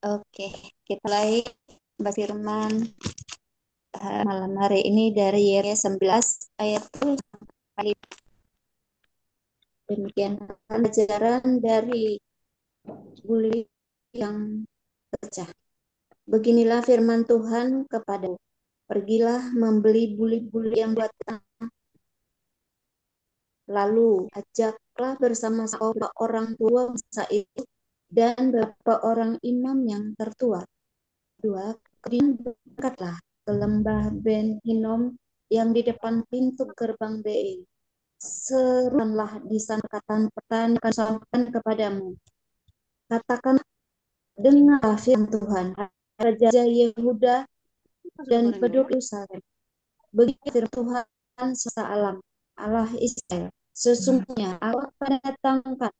Oke, kita mulai bahas firman malam hari ini dari Yeremia 11 ayat 10 sampai demikian pelajaran dari buli yang pecah. Beginilah firman Tuhan kepadamu. Pergilah membeli buli-buli yang buatan, lalu ajaklah bersama beberapa orang tua bangsa itu dan beberapa orang imam yang tertua. Dua, kemudian berangkatlah ke lembah Ben Hinnom yang di depan pintu gerbang Bein. Seruanlah di sana perkataan akan sampaikan kepadamu. Katakan dengar firman Tuhan, Raja Yehuda dan penduduk Yerusalem. Begitu firman Tuhan semesta alam, Allah Israel. Sesungguhnya aku akan datangkan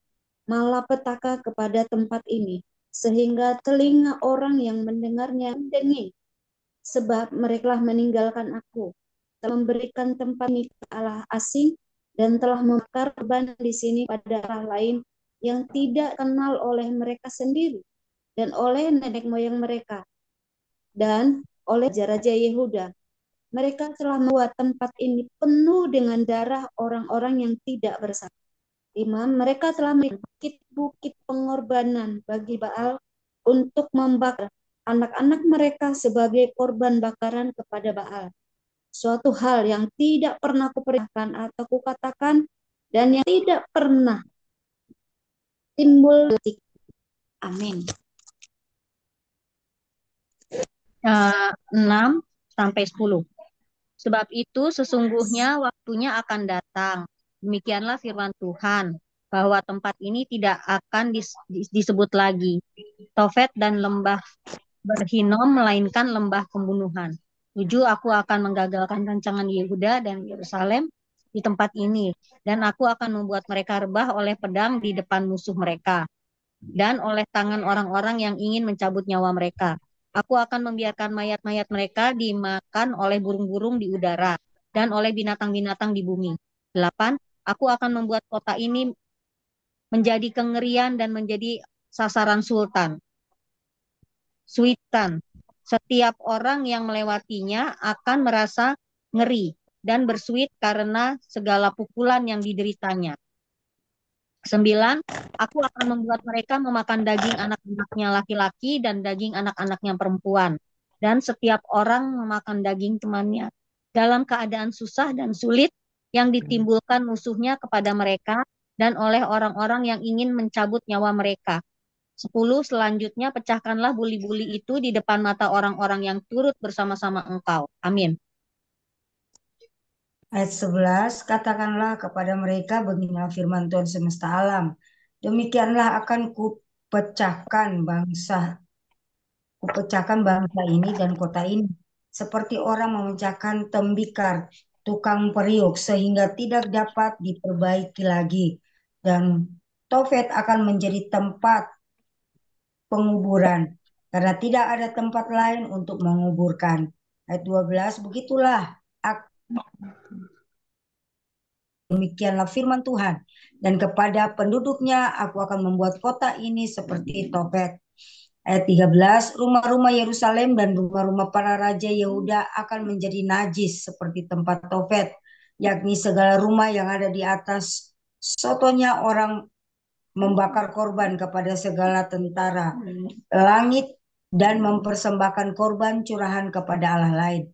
malapetaka kepada tempat ini, sehingga telinga orang yang mendengarnya mendenging, sebab mereka meninggalkan aku, telah memberikan tempat ini ke Allah asing, dan telah membakar korban di sini pada Allah lain yang tidak kenal oleh mereka sendiri, dan oleh nenek moyang mereka, dan oleh raja-raja Yehuda. Mereka telah membuat tempat ini penuh dengan darah orang-orang yang tidak bersalah. 5. Mereka telah membuat bukit-bukit pengorbanan bagi Baal untuk membakar anak-anak mereka sebagai korban bakaran kepada Baal. Suatu hal yang tidak pernah kuperintahkan atau kukatakan dan yang tidak pernah timbul. Amin. 6 sampai 10. Sebab itu sesungguhnya waktunya akan datang. Demikianlah firman Tuhan, bahwa tempat ini tidak akan disebut lagi Tofet dan lembah Berhinom, melainkan lembah pembunuhan. 7. Aku akan menggagalkan rancangan Yehuda dan Yerusalem di tempat ini, dan aku akan membuat mereka rebah oleh pedang di depan musuh mereka, dan oleh tangan orang-orang yang ingin mencabut nyawa mereka. Aku akan membiarkan mayat-mayat mereka dimakan oleh burung-burung di udara dan oleh binatang-binatang di bumi. 8. Aku akan membuat kota ini menjadi kengerian dan menjadi sasaran Suitan. Setiap orang yang melewatinya akan merasa ngeri dan bersuit karena segala pukulan yang dideritanya. 9. Aku akan membuat mereka memakan daging anak-anaknya laki-laki dan daging anak-anaknya perempuan. Dan setiap orang memakan daging temannya dalam keadaan susah dan sulit yang ditimbulkan musuhnya kepada mereka dan oleh orang-orang yang ingin mencabut nyawa mereka. 10. Selanjutnya pecahkanlah buli-buli itu di depan mata orang-orang yang turut bersama-sama engkau. Amin. Ayat 11, katakanlah kepada mereka, beginilah firman Tuhan semesta alam. Demikianlah akan kupecahkan bangsa ini dan kota ini, seperti orang memecahkan tembikar tukang periuk, sehingga tidak dapat diperbaiki lagi. Dan Tofet akan menjadi tempat penguburan, karena tidak ada tempat lain untuk menguburkan. Ayat 12, begitulah demikianlah firman Tuhan. Dan kepada penduduknya aku akan membuat kota ini seperti Tofet. Ayat 13, rumah-rumah Yerusalem dan rumah-rumah para raja Yehuda akan menjadi najis seperti tempat Tofet, yakni segala rumah yang ada di atas sotonya orang membakar korban kepada segala tentara langit dan mempersembahkan korban curahan kepada Allah lain.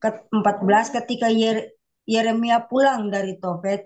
Ke-14, ketika Yeremia pulang dari Tofet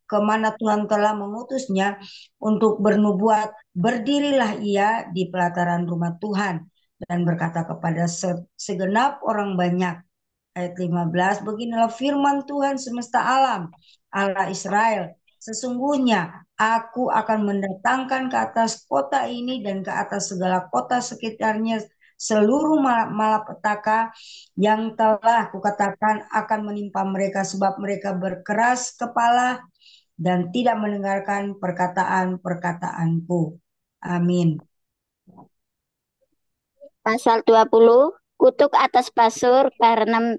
ke mana Tuhan telah mengutusnya untuk bernubuat, berdirilah ia di pelataran rumah Tuhan dan berkata kepada segenap orang banyak. Ayat 15, beginilah firman Tuhan semesta alam, Allah Israel. Sesungguhnya aku akan mendatangkan ke atas kota ini dan ke atas segala kota sekitarnya seluruh malapetaka yang telah kukatakan akan menimpa mereka, sebab mereka berkeras kepala dan tidak mendengarkan perkataan-perkataanku. Amin. Pasal 20, kutuk atas Pasur karena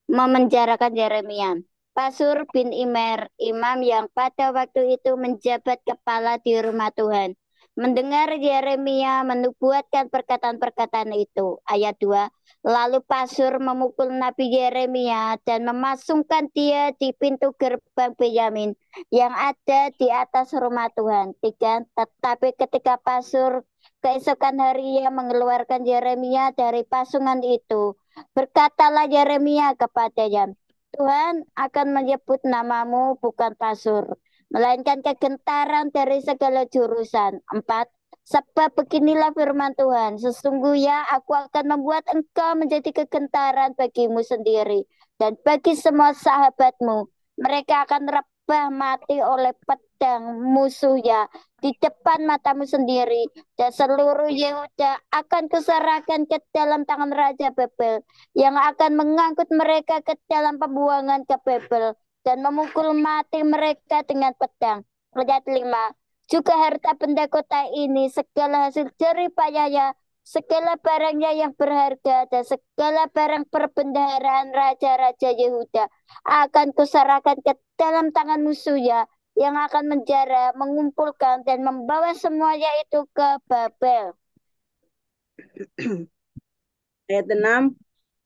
memenjarakan Yeremia. Pasur bin Immer, imam yang pada waktu itu menjabat kepala di rumah Tuhan, Mendengar Yeremia menubuatkan perkataan-perkataan itu. Ayat 2. Lalu Pasur memukul Nabi Yeremia dan memasungkan dia di pintu gerbang Benyamin yang ada di atas rumah Tuhan. 3. Tetapi ketika Pasur keesokan hari ia mengeluarkan Yeremia dari pasungan itu, berkatalah Yeremia kepadanya, Tuhan akan menyebut namamu bukan Pasur, melainkan kegentaran dari segala jurusan. 4. Sebab beginilah firman Tuhan, sesungguhnya aku akan membuat engkau menjadi kegentaran bagimu sendiri dan bagi semua sahabatmu. Mereka akan rebah mati oleh pedang musuhnya di depan matamu sendiri, dan seluruh Yehuda akan kuserahkan ke dalam tangan Raja Babel, yang akan mengangkut mereka ke dalam pembuangan ke Babel dan memukul mati mereka dengan pedang. Ayat 5. Juga harta benda kota ini, segala hasil jerih payahnya, segala barangnya yang berharga, dan segala barang perbendaharaan raja-raja Yehuda akan kuserahkan ke dalam tangan musuhnya, yang akan menjara, mengumpulkan, dan membawa semuanya itu ke Babel. Ayat 6.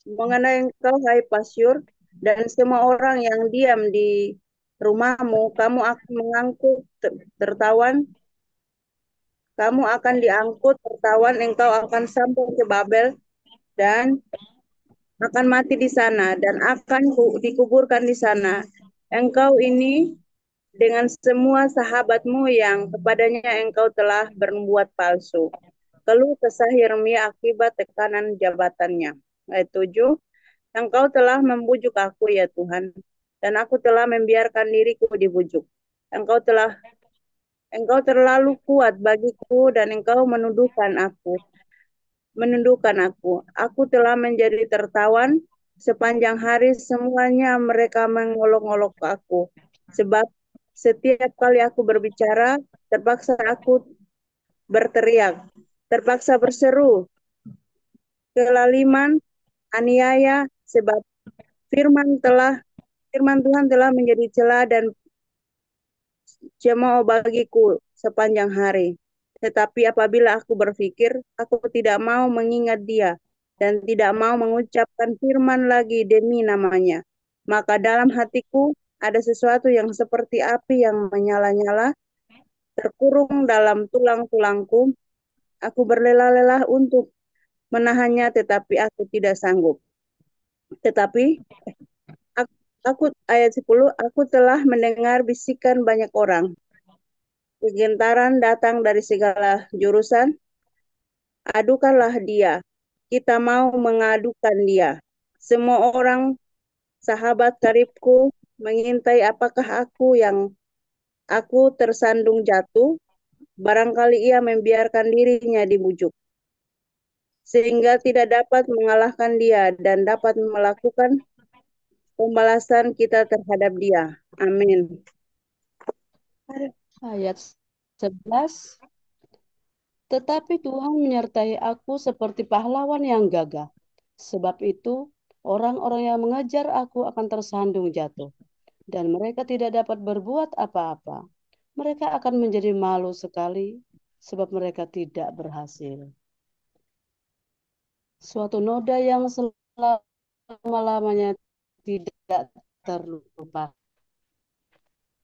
Mengenai engkau, hai Pasyur, dan semua orang yang diam di rumahmu, kamu akan diangkut tertawan, engkau akan sampai ke Babel dan akan mati di sana dan akan dikuburkan di sana. Engkau ini dengan semua sahabatmu yang kepadanya engkau telah berbuat palsu. Keluh kesah Yeremia akibat tekanan jabatannya. Ayat 7. Engkau telah membujuk aku ya Tuhan, dan aku telah membiarkan diriku dibujuk. Engkau terlalu kuat bagiku dan engkau menundukkan aku. Aku telah menjadi tertawan sepanjang hari, semuanya mereka mengolok-olok aku. Sebab setiap kali aku berbicara, terpaksa aku berteriak, terpaksa berseru, kelaliman, aniaya, sebab firman Tuhan telah menjadi celah dan cemooh bagiku sepanjang hari. Tetapi apabila aku berpikir, aku tidak mau mengingat dia dan tidak mau mengucapkan firman lagi demi namanya. Maka dalam hatiku ada sesuatu yang seperti api yang menyala-nyala, terkurung dalam tulang-tulangku. Aku berlelah-lelah untuk menahannya, tetapi aku tidak sanggup. Tetapi ayat 10, aku telah mendengar bisikan banyak orang. Kegentaran datang dari segala jurusan. Adukanlah dia. Kita mau mengadukan dia. Semua orang sahabat karibku mengintai apakah aku tersandung jatuh. Barangkali ia membiarkan dirinya dibujuk, sehingga tidak dapat mengalahkan dia dan dapat melakukan pembalasan kita terhadap dia. Amin. Ayat 11. Tetapi Tuhan menyertai aku seperti pahlawan yang gagah. Sebab itu, orang-orang yang mengejar aku akan tersandung jatuh, dan mereka tidak dapat berbuat apa-apa. Mereka akan menjadi malu sekali, sebab mereka tidak berhasil. Suatu noda yang selama-lamanya tidak terlupa.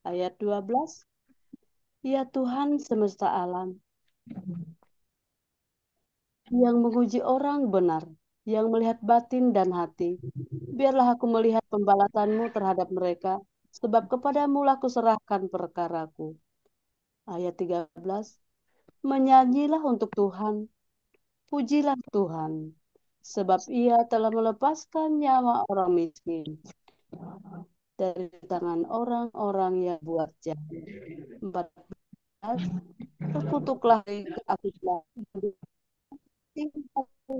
Ayat 12. Ya Tuhan semesta alam, yang menguji orang benar, yang melihat batin dan hati. Biarlah aku melihat pembalasanmu terhadap mereka, sebab kepadamu lah kuserahkan perkaraku. Ayat 13. Menyanyilah untuk Tuhan, pujilah Tuhan, sebab ia telah melepaskan nyawa orang miskin dari tangan orang-orang yang buat jahat. 14. Terkutuklah aku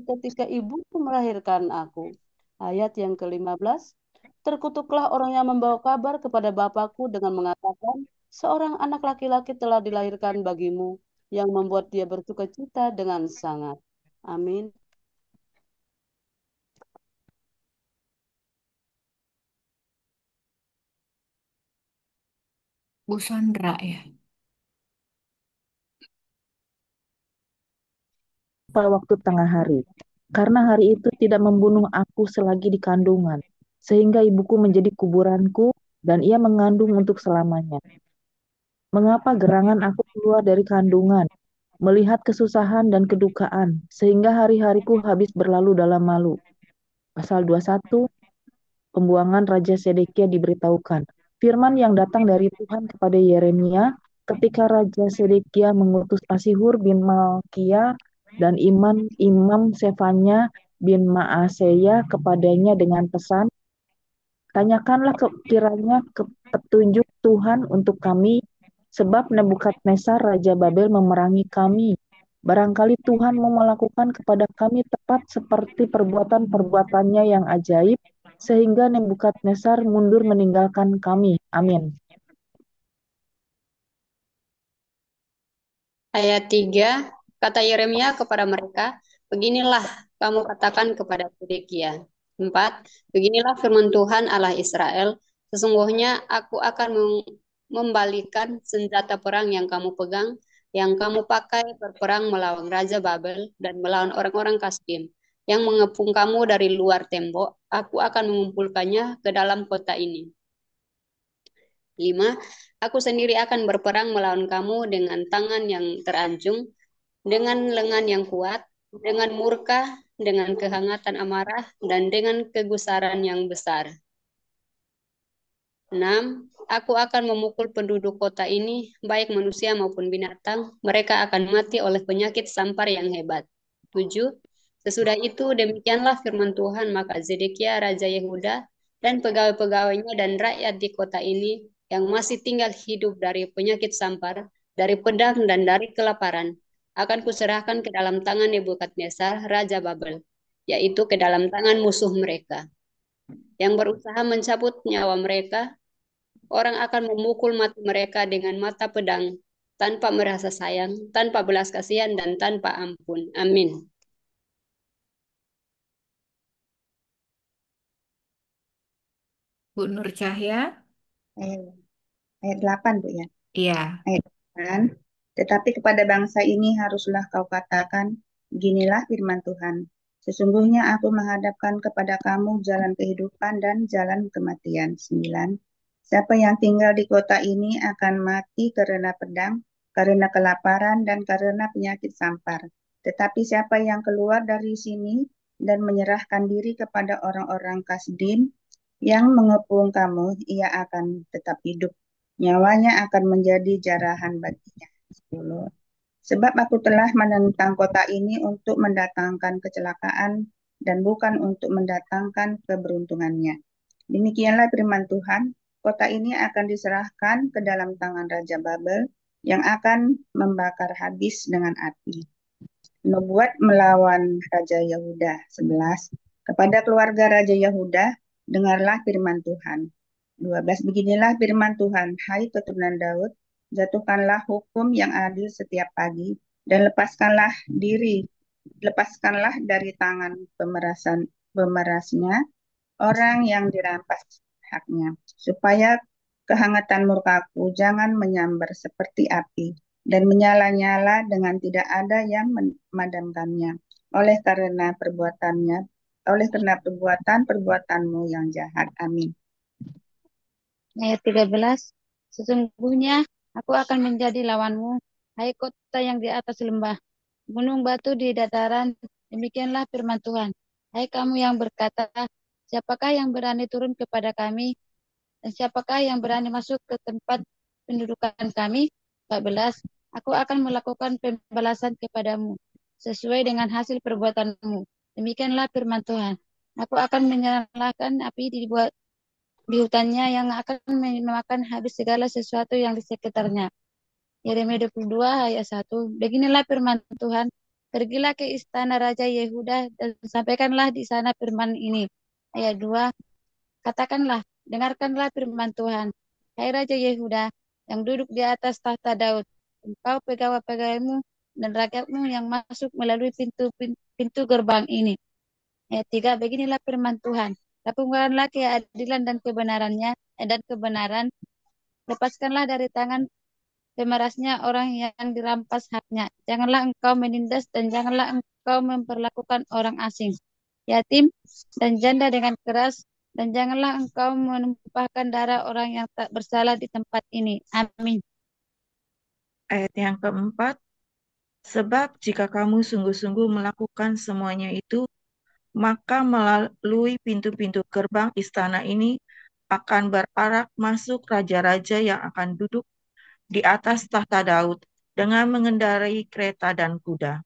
ketika ibuku melahirkan aku. Ayat yang ke-15. Terkutuklah orang yang membawa kabar kepada bapakku dengan mengatakan, seorang anak laki-laki telah dilahirkan bagimu, yang membuat dia bersuka cita dengan sangat. Amin. Bu Sandra ya. pada waktu tengah hari. Karena hari itu tidak membunuh aku selagi di kandungan, sehingga ibuku menjadi kuburanku dan ia mengandung untuk selamanya. Mengapa gerangan aku keluar dari kandungan, melihat kesusahan dan kedukaan, sehingga hari-hariku habis berlalu dalam malu. Pasal 21, pembuangan Raja Sedekia diberitahukan. Firman yang datang dari Tuhan kepada Yeremia ketika Raja Sedekia mengutus Asihur bin Malkia dan Imam Sefanya bin Maaseya kepadanya dengan pesan, tanyakanlah kiranya petunjuk Tuhan untuk kami, sebab Nebukadnezar Raja Babel memerangi kami. Barangkali Tuhan mau melakukan kepada kami tepat seperti perbuatan-perbuatannya yang ajaib, sehingga Nebukadnezar mundur meninggalkan kami. Amin. Ayat 3, kata Yeremia kepada mereka, beginilah kamu katakan kepada Sedekia. 4, beginilah firman Tuhan Allah Israel, sesungguhnya aku akan membalikan senjata perang yang kamu pegang, yang kamu pakai berperang melawan Raja Babel dan melawan orang-orang Kasdim, yang mengepung kamu dari luar tembok, aku akan mengumpulkannya ke dalam kota ini. 5, aku sendiri akan berperang melawan kamu dengan tangan yang teranjung, dengan lengan yang kuat, dengan murka, dengan kehangatan amarah, dan dengan kegusaran yang besar. 6, aku akan memukul penduduk kota ini, baik manusia maupun binatang, mereka akan mati oleh penyakit sampar yang hebat. 7, sesudah itu demikianlah firman Tuhan, maka Zedekia Raja Yehuda dan pegawai-pegawainya dan rakyat di kota ini yang masih tinggal hidup dari penyakit sampar, dari pedang dan dari kelaparan, akan kuserahkan ke dalam tangan Nebukadnezar, Raja Babel, yaitu ke dalam tangan musuh mereka, yang berusaha mencabut nyawa mereka. Orang akan memukul mati mereka dengan mata pedang, tanpa merasa sayang, tanpa belas kasihan, dan tanpa ampun. Amin. Bu Nur Cahya. Ayat 8, Bu ya. Iya. Ayat 8. Tetapi kepada bangsa ini haruslah kau katakan, beginilah firman Tuhan. Sesungguhnya aku menghadapkan kepada kamu jalan kehidupan dan jalan kematian. 9. Siapa yang tinggal di kota ini akan mati karena pedang, karena kelaparan, dan karena penyakit sampar. Tetapi siapa yang keluar dari sini dan menyerahkan diri kepada orang-orang Kasdim yang mengepung kamu, ia akan tetap hidup. Nyawanya akan menjadi jarahan baginya. 10. Sebab aku telah menentang kota ini untuk mendatangkan kecelakaan dan bukan untuk mendatangkan keberuntungannya. Demikianlah firman Tuhan, kota ini akan diserahkan ke dalam tangan Raja Babel yang akan membakar habis dengan api. Nubuat melawan Raja Yehuda. 11. Kepada keluarga Raja Yehuda, dengarlah firman Tuhan. 12. Beginilah firman Tuhan, hai keturunan Daud, jatuhkanlah hukum yang adil setiap pagi dan lepaskanlah dari tangan pemerasnya orang yang dirampas haknya, supaya kehangatan murkaku jangan menyambar seperti api dan menyala-nyala dengan tidak ada yang memadamkannya oleh karena perbuatan-perbuatanmu yang jahat. Amin. Ayat 13, sesungguhnya aku akan menjadi lawanmu, hai kota yang di atas lembah, gunung batu di dataran, demikianlah firman Tuhan. Hai kamu yang berkata, siapakah yang berani turun kepada kami, dan siapakah yang berani masuk ke tempat pendudukan kami? 14, aku akan melakukan pembalasan kepadamu, sesuai dengan hasil perbuatanmu. Demikianlah firman Tuhan. Aku akan menyalakan api di hutannya yang akan memakan habis segala sesuatu yang di sekitarnya. Yeremia 22 ayat 1. Beginilah firman Tuhan, pergilah ke istana Raja Yehuda dan sampaikanlah di sana firman ini. Ayat 2, katakanlah, dengarkanlah firman Tuhan, hai Raja Yehuda yang duduk di atas tahta Daud, engkau pegawai-pegawaimu dan rakyatmu yang masuk melalui pintu gerbang ini. Ayat 3, beginilah firman Tuhan, lakukanlah keadilan dan kebenaran, lepaskanlah dari tangan pemerasnya orang yang dirampas haknya. Janganlah engkau menindas dan janganlah kau memperlakukan orang asing, yatim, dan janda dengan keras, dan janganlah engkau menumpahkan darah orang yang tak bersalah di tempat ini. Amin. Ayat yang keempat, sebab jika kamu sungguh-sungguh melakukan semuanya itu, maka melalui pintu-pintu gerbang istana ini akan berarak masuk raja-raja yang akan duduk di atas tahta Daud dengan mengendarai kereta dan kuda.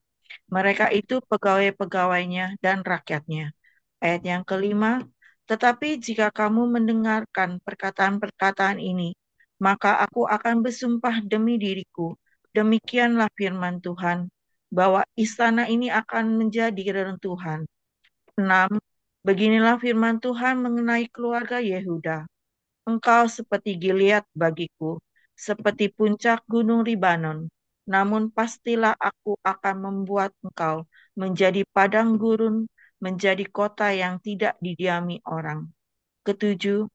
Mereka itu pegawai-pegawainya dan rakyatnya. Ayat yang kelima, tetapi jika kamu mendengarkan perkataan-perkataan ini, maka aku akan bersumpah demi diriku, demikianlah firman Tuhan, bahwa istana ini akan menjadi reruntuhan. 6. Beginilah firman Tuhan mengenai keluarga Yehuda. Engkau seperti Gilead bagiku, seperti puncak gunung Libanon. Namun pastilah aku akan membuat engkau menjadi padang gurun, menjadi kota yang tidak didiami orang. Ketujuh,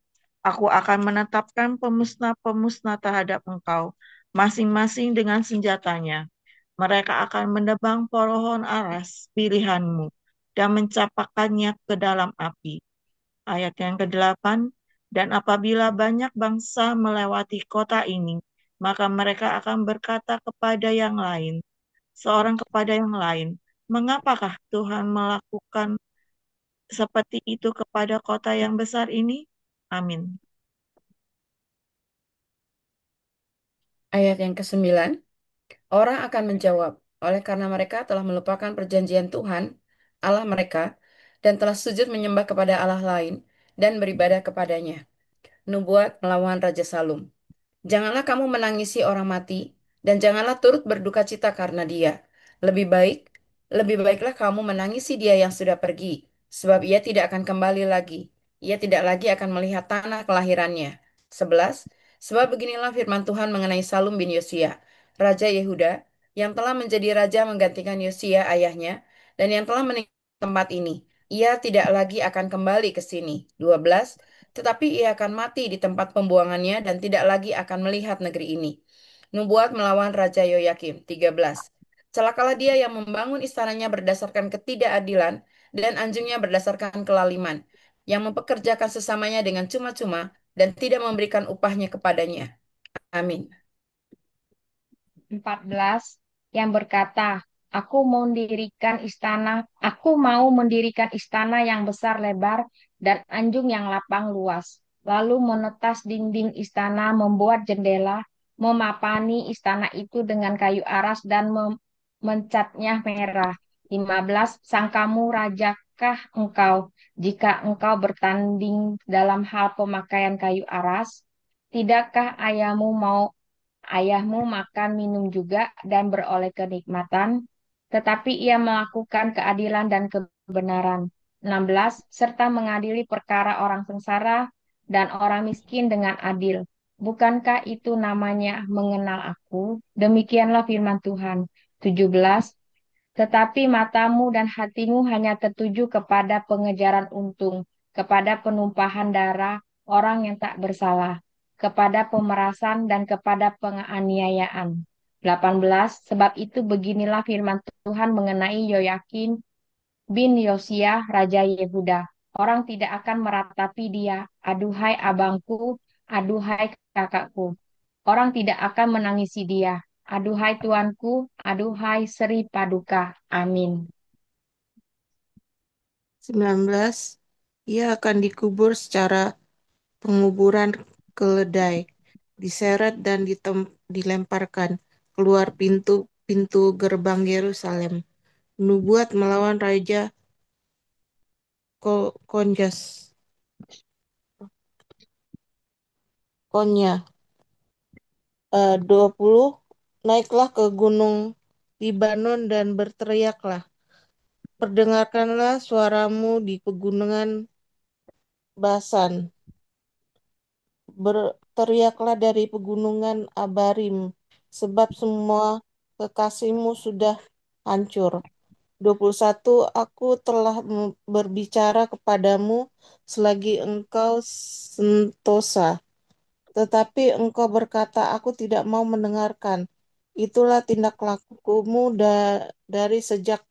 aku akan menetapkan pemusnah-pemusnah terhadap engkau, masing-masing dengan senjatanya. Mereka akan menebang pohon aras pilihanmu dan mencapakannya ke dalam api. Ayat yang ke-8, dan apabila banyak bangsa melewati kota ini, maka mereka akan berkata kepada yang lain, seorang kepada yang lain, mengapakah Tuhan melakukan seperti itu kepada kota yang besar ini? Amin. Ayat yang ke-9, orang akan menjawab, oleh karena mereka telah melupakan perjanjian Tuhan, Allah mereka, dan telah sujud menyembah kepada Allah lain, dan beribadah kepadanya. Nubuat melawan Raja Salum. Janganlah kamu menangisi orang mati, dan janganlah turut berduka cita karena dia. Lebih baik, lebih baiklah kamu menangisi dia yang sudah pergi, sebab ia tidak akan kembali lagi. Ia tidak lagi akan melihat tanah kelahirannya. 11. Sebab beginilah firman Tuhan mengenai Salum bin Yosia, Raja Yehuda, yang telah menjadi raja menggantikan Yosia ayahnya, dan yang telah meninggal di tempat ini. Ia tidak lagi akan kembali ke sini. 12. Tetapi ia akan mati di tempat pembuangannya dan tidak lagi akan melihat negeri ini. Nubuat melawan Raja Yoyakim. 13. Celakalah dia yang membangun istananya berdasarkan ketidakadilan dan anjingnya berdasarkan kelaliman, yang mempekerjakan sesamanya dengan cuma-cuma dan tidak memberikan upahnya kepadanya. Amin. 14 yang berkata, aku mau mendirikan istana yang besar lebar dan anjung yang lapang luas. Lalu menetas dinding istana, membuat jendela, memapani istana itu dengan kayu aras dan mencatnya merah. 15. Sangkamu rajakah engkau jika engkau bertanding dalam hal pemakaian kayu aras? Tidakkah ayahmu makan minum juga dan beroleh kenikmatan, tetapi ia melakukan keadilan dan kebenaran. 16. Serta mengadili perkara orang sengsara dan orang miskin dengan adil. Bukankah itu namanya mengenal aku? Demikianlah firman Tuhan. 17. Tetapi matamu dan hatimu hanya tertuju kepada pengejaran untung, kepada penumpahan darah orang yang tak bersalah, kepada pemerasan dan kepada penganiayaan. 18. Sebab itu beginilah firman Tuhan mengenai Yoyakin bin Yosia, Raja Yehuda. Orang tidak akan meratapi dia, aduhai abangku, aduhai kakakku. Orang tidak akan menangisi dia, aduhai tuanku, aduhai Seri Paduka. Amin. 19. Ia akan dikubur secara penguburan keledai, diseret dan dilemparkan keluar pintu gerbang Yerusalem. Nubuat melawan Raja Konya. 20. Naiklah ke gunung Libanon dan berteriaklah. Perdengarkanlah suaramu di pegunungan Basan. Berteriaklah dari pegunungan Abarim, sebab semua kekasihmu sudah hancur. 21. Aku telah berbicara kepadamu selagi engkau sentosa, tetapi engkau berkata, aku tidak mau mendengarkan. Itulah tindak lakumu dari sejak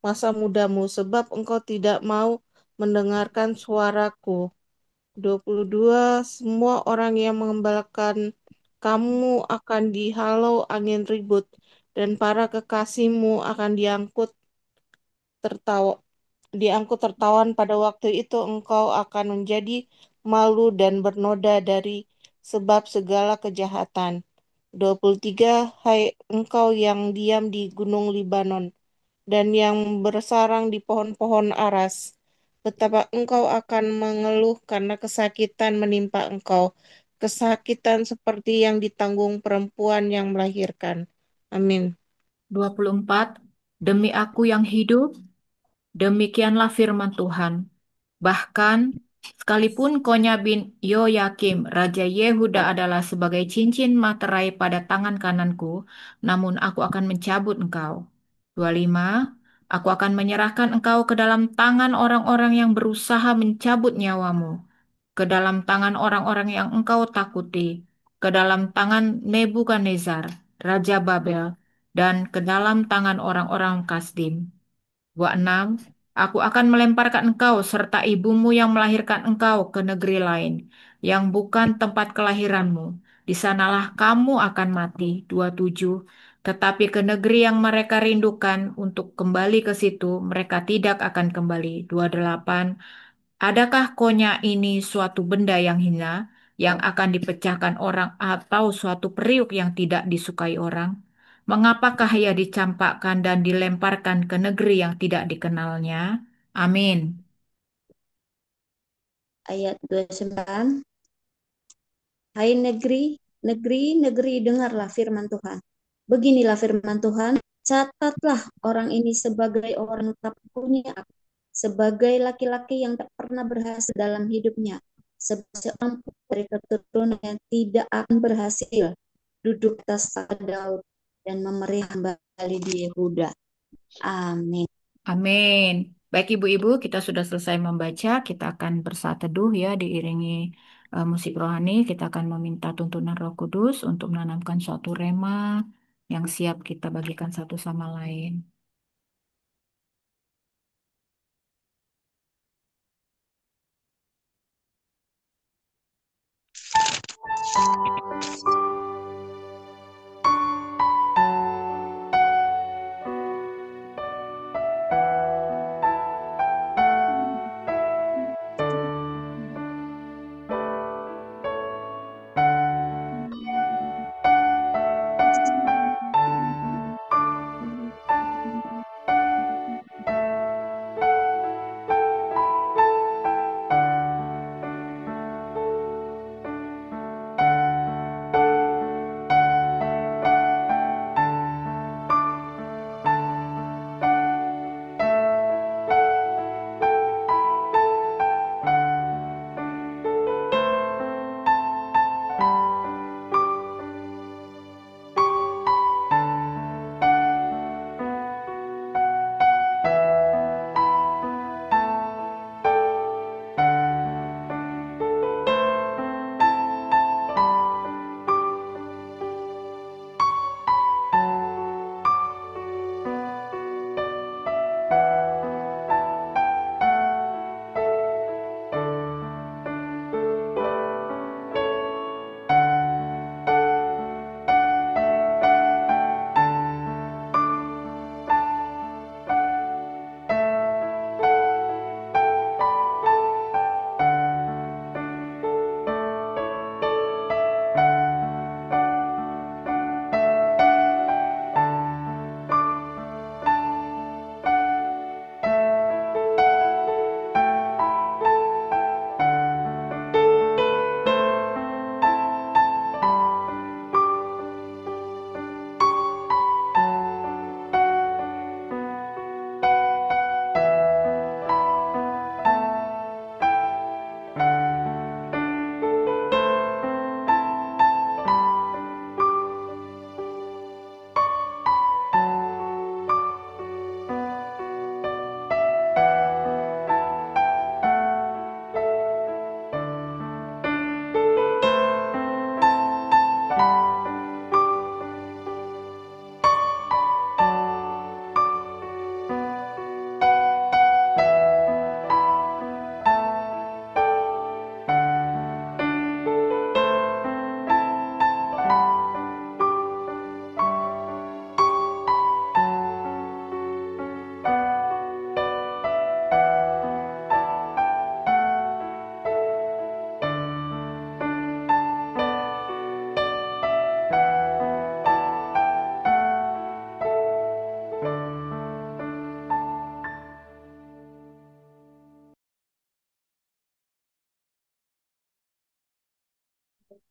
masa mudamu, sebab engkau tidak mau mendengarkan suaraku. 22. Semua orang yang mengembalakan kamu akan dihalau angin ribut, dan para kekasihmu akan tertawa, diangkut tertawan. Pada waktu itu engkau akan menjadi malu dan bernoda dari sebab segala kejahatan. 23. Hai engkau yang diam di gunung Libanon dan yang bersarang di pohon-pohon aras, betapa engkau akan mengeluh karena kesakitan menimpa engkau, kesakitan seperti yang ditanggung perempuan yang melahirkan. Amin. 24. Demi aku yang hidup, demikianlah firman Tuhan. Bahkan, sekalipun Konya bin Yoyakim, Raja Yehuda adalah sebagai cincin materai pada tangan kananku, namun aku akan mencabut engkau. 25. Aku akan menyerahkan engkau ke dalam tangan orang-orang yang berusaha mencabut nyawamu, ke dalam tangan orang-orang yang engkau takuti, ke dalam tangan Nebukadnezar, Raja Babel, dan ke dalam tangan orang-orang Kasdim. 26. Aku akan melemparkan engkau serta ibumu yang melahirkan engkau ke negeri lain, yang bukan tempat kelahiranmu. Di sanalah kamu akan mati. 27. Tetapi ke negeri yang mereka rindukan untuk kembali ke situ, mereka tidak akan kembali. 28. Adakah konya ini suatu benda yang hina, yang akan dipecahkan orang, atau suatu periuk yang tidak disukai orang? Mengapakah ia dicampakkan dan dilemparkan ke negeri yang tidak dikenalnya? Amin. Ayat 29. Hai negeri, negeri, negeri, dengarlah firman Tuhan. Beginilah firman Tuhan, catatlah orang ini sebagai orang tak punya, sebagai laki-laki yang tak pernah berhasil dalam hidupnya, seorang dari keturunannya tidak akan berhasil duduk tahta Daud dan memerintah kembali di Yehuda. Amin. Amin. Baik ibu-ibu, kita sudah selesai membaca. Kita akan bersaat teduh ya, diiringi musik rohani. Kita akan meminta tuntunan Roh Kudus untuk menanamkan suatu rema yang siap kita bagikan satu sama lain.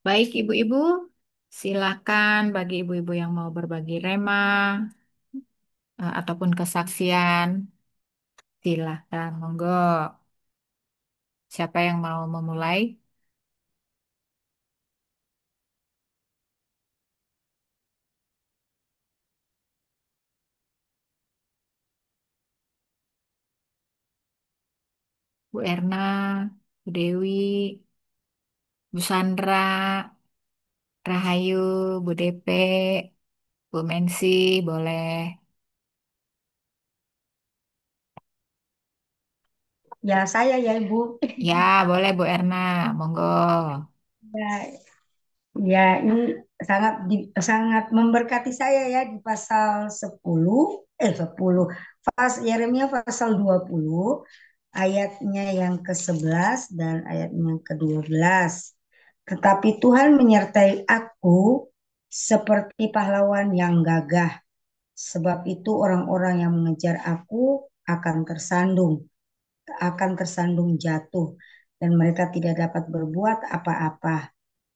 Baik, ibu-ibu, silakan bagi ibu-ibu yang mau berbagi rema ataupun kesaksian, silakan, monggo. Siapa yang mau memulai? Bu Erna, Bu Dewi, Bu Sandra, Rahayu, Bu Depe, Bu Mensi, boleh. Ya, saya ya Ibu. Ya, boleh Bu Erna, monggo. Ya, ya, ini sangat memberkati saya ya di pasal 10, Yeremia pasal 20 ayatnya yang ke-11 dan ayatnya yang ke-12. Tetapi Tuhan menyertai aku seperti pahlawan yang gagah. Sebab itu orang-orang yang mengejar aku akan tersandung jatuh dan mereka tidak dapat berbuat apa-apa.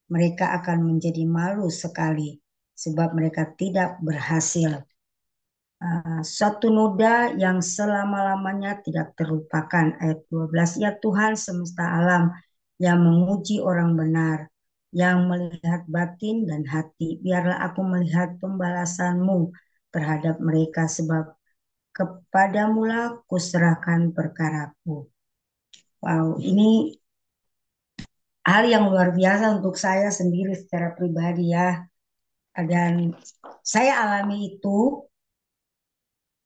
Mereka akan menjadi malu sekali sebab mereka tidak berhasil. Suatu noda yang selama-lamanya tidak terlupakan. Ayat 12, ya Tuhan semesta alam yang menguji orang benar, yang melihat batin dan hati. Biarlah aku melihat pembalasan-Mu terhadap mereka sebab kepadamulah kuserahkan perkaraku. Wow, ini hal yang luar biasa untuk saya sendiri secara pribadi ya. Dan saya alami itu,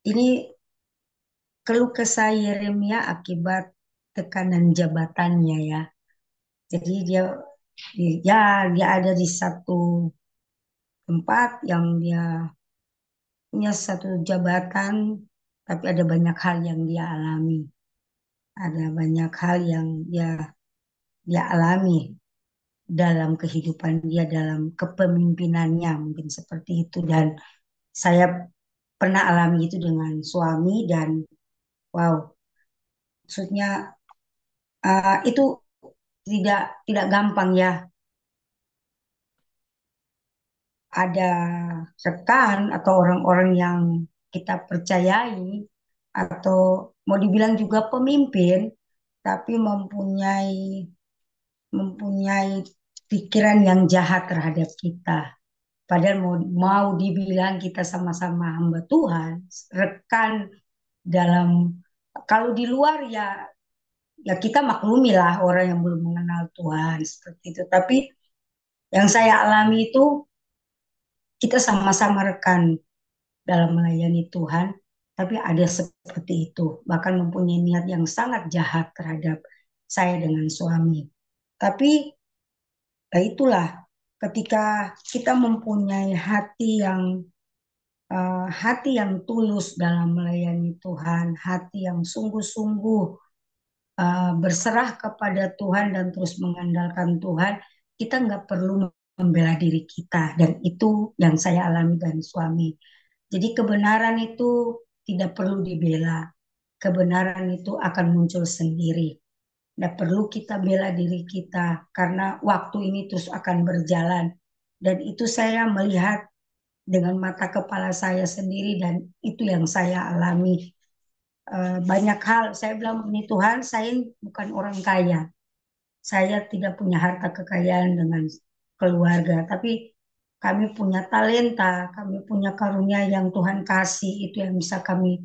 ini keluh kesah Yeremia akibat tekanan jabatannya ya. Jadi dia ada di satu tempat yang dia punya satu jabatan, tapi ada banyak hal yang dia alami. Ada banyak hal yang dia alami dalam kehidupan dia, dalam kepemimpinannya mungkin seperti itu. Dan saya pernah alami itu dengan suami dan wow, maksudnya itu tidak tidak gampang ya. Ada rekan atau orang-orang yang kita percayai atau mau dibilang juga pemimpin, tapi mempunyai pikiran yang jahat terhadap kita. Padahal mau dibilang kita sama-sama hamba Tuhan, rekan dalam kalau di luar ya kita maklumi lah orang yang belum mengenal Tuhan seperti itu. Tapi yang saya alami itu kita sama-sama rekan dalam melayani Tuhan, tapi ada seperti itu, bahkan mempunyai niat yang sangat jahat terhadap saya dengan suami. Tapi ya itulah ketika kita mempunyai hati yang tulus dalam melayani Tuhan, hati yang sungguh-sungguh berserah kepada Tuhan dan terus mengandalkan Tuhan, kita nggak perlu membela diri kita. Dan itu yang saya alami dari suami. Jadi kebenaran itu tidak perlu dibela. Kebenaran itu akan muncul sendiri. Tidak perlu kita bela diri kita karena waktu ini terus akan berjalan. Dan itu saya melihat dengan mata kepala saya sendiri dan itu yang saya alami. Banyak hal, saya bilang ini Tuhan, saya bukan orang kaya. Saya tidak punya harta kekayaan dengan keluarga, tapi kami punya talenta, kami punya karunia yang Tuhan kasih, itu yang bisa kami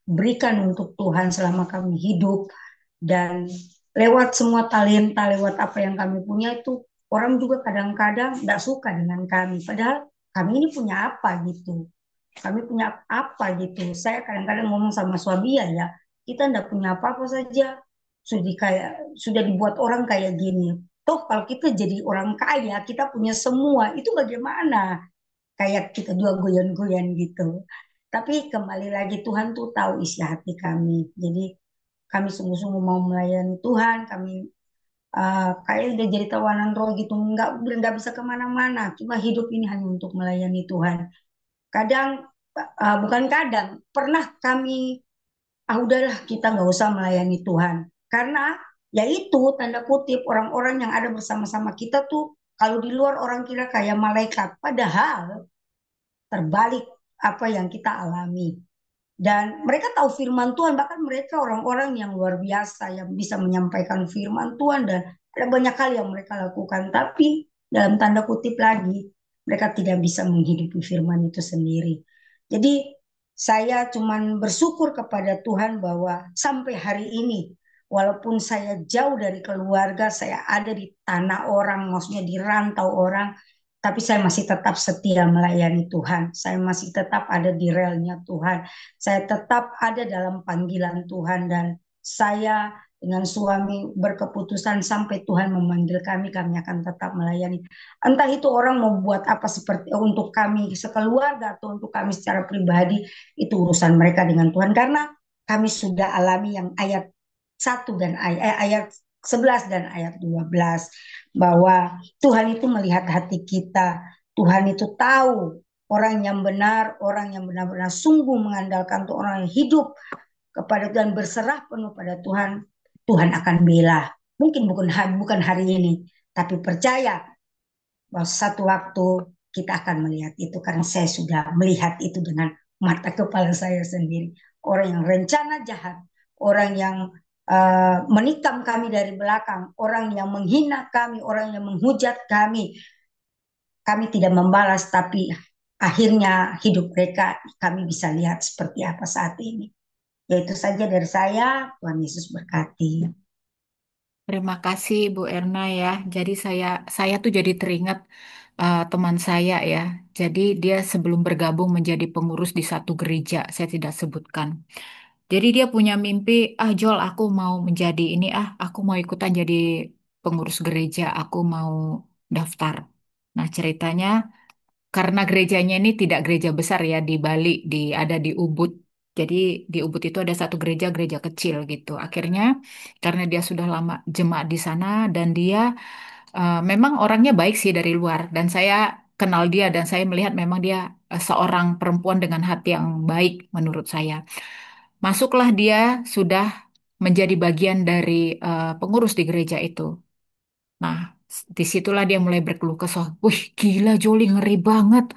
berikan untuk Tuhan selama kami hidup. Dan lewat semua talenta, lewat apa yang kami punya itu, orang juga kadang-kadang tidak suka dengan kami. Padahal kami ini punya apa gitu. Kami punya apa gitu. Saya kadang-kadang ngomong sama suami ya, kita tidak punya apa-apa saja. Sudah dibuat orang kayak gini. Toh kalau kita jadi orang kaya, kita punya semua. Itu bagaimana? Kayak kita dua goyan-goyan gitu. Tapi kembali lagi Tuhan tuh tahu isi hati kami. Jadi kami sungguh-sungguh mau melayani Tuhan. Kami kayak udah jadi tawanan roh gitu. Nggak bisa kemana-mana. Cuma hidup ini hanya untuk melayani Tuhan. Kadang, bukan kadang, pernah kami, udahlah kita nggak usah melayani Tuhan. Karena ya itu tanda kutip orang-orang yang ada bersama-sama kita tuh Kalau di luar orang kira kayak malaikat, padahal terbalik apa yang kita alami. Dan mereka tahu firman Tuhan, bahkan mereka orang-orang yang luar biasa yang bisa menyampaikan firman Tuhan dan ada banyak hal yang mereka lakukan. Tapi dalam tanda kutip lagi, mereka tidak bisa menghidupi firman itu sendiri. Jadi saya cuman bersyukur kepada Tuhan bahwa sampai hari ini, walaupun saya jauh dari keluarga, saya ada di tanah orang, maksudnya di rantau orang, tapi saya masih tetap setia melayani Tuhan. Saya masih tetap ada di relnya Tuhan. Saya tetap ada dalam panggilan Tuhan dan saya dengan suami berkeputusan sampai Tuhan memanggil kami akan tetap melayani. Entah itu orang mau buat apa seperti untuk kami sekeluarga atau untuk kami secara pribadi, itu urusan mereka dengan Tuhan. Karena kami sudah alami yang ayat 1 dan ayat 11 dan ayat 12 bahwa Tuhan itu melihat hati kita. Tuhan itu tahu orang yang benar, orang yang benar-benar sungguh mengandalkan Tuhan, orang yang hidup kepada Tuhan, berserah penuh pada Tuhan, Tuhan akan bela. Mungkin bukan hari ini, tapi percaya bahwa satu waktu kita akan melihat itu karena saya sudah melihat itu dengan mata kepala saya sendiri. Orang yang rencana jahat, orang yang menikam kami dari belakang, orang yang menghina kami, orang yang menghujat kami tidak membalas, tapi akhirnya hidup mereka kami bisa lihat seperti apa saat ini. Yaitu saja dari saya, Tuhan Yesus berkati. Terima kasih Bu Erna ya. Jadi saya tuh jadi teringat teman saya ya. Jadi dia sebelum bergabung menjadi pengurus di satu gereja, saya tidak sebutkan. Jadi dia punya mimpi, Jol, aku mau menjadi ini, aku mau ikutan jadi pengurus gereja, aku mau daftar. Nah, ceritanya karena gerejanya ini tidak gereja besar ya di Bali, ada di Ubud. Jadi di Ubud itu ada satu gereja, gereja kecil gitu. Akhirnya karena dia sudah lama jemaat di sana dan dia memang orangnya baik sih dari luar dan saya kenal dia dan saya melihat memang dia seorang perempuan dengan hati yang baik menurut saya. Masuklah dia sudah menjadi bagian dari pengurus di gereja itu. Nah, disitulah dia mulai berkeluh kesah. Wih, gila Joli, ngeri banget.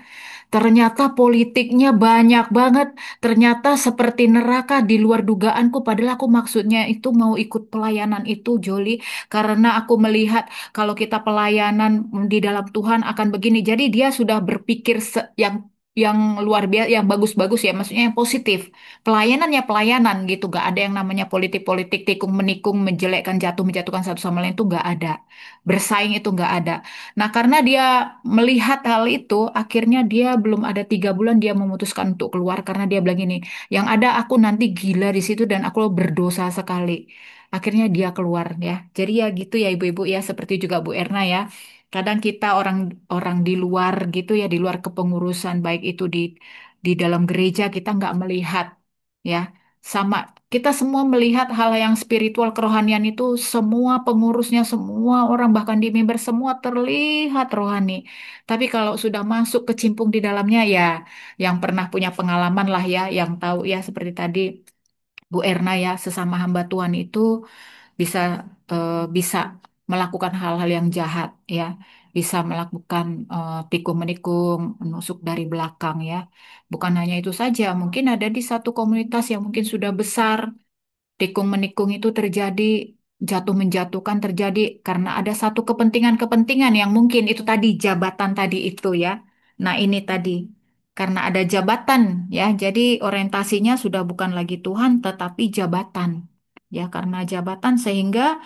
Ternyata politiknya banyak banget. Ternyata seperti neraka di luar dugaanku. Padahal aku maksudnya itu mau ikut pelayanan itu, Joli. Karena aku melihat kalau kita pelayanan di dalam Tuhan akan begini. Jadi dia sudah berpikir yang luar biasa, yang bagus-bagus ya. Maksudnya yang positif. Pelayanan ya pelayanan gitu. Gak ada yang namanya politik-politik, tikung menikung, menjelekkan, menjatuhkan satu sama lain itu gak ada. Bersaing itu nggak ada. Nah, karena dia melihat hal itu, akhirnya dia belum ada 3 bulan dia memutuskan untuk keluar karena dia bilang ini, yang ada aku nanti gila di situ dan aku berdosa sekali. Akhirnya dia keluar ya. Jadi ya gitu ya ibu-ibu ya, seperti juga Bu Erna ya. Kadang kita orang orang di luar gitu ya, di luar kepengurusan baik itu di dalam gereja kita nggak melihat ya. Sama kita semua melihat hal yang spiritual kerohanian itu semua pengurusnya, semua orang bahkan di mimbar semua terlihat rohani. Tapi kalau sudah masuk kecimpung di dalamnya ya yang pernah punya pengalaman lah ya, yang tahu ya seperti tadi Bu Erna ya sesama hamba Tuhan itu bisa bisa melakukan hal-hal yang jahat ya, bisa melakukan tikung menikung, menusuk dari belakang ya. Bukan hanya itu saja, mungkin ada di satu komunitas yang mungkin sudah besar, tikung menikung itu terjadi, jatuh menjatuhkan terjadi karena ada satu kepentingan-kepentingan yang mungkin itu tadi jabatan tadi itu ya. Nah, ini tadi karena ada jabatan ya, jadi orientasinya sudah bukan lagi Tuhan tetapi jabatan. Ya, karena jabatan sehingga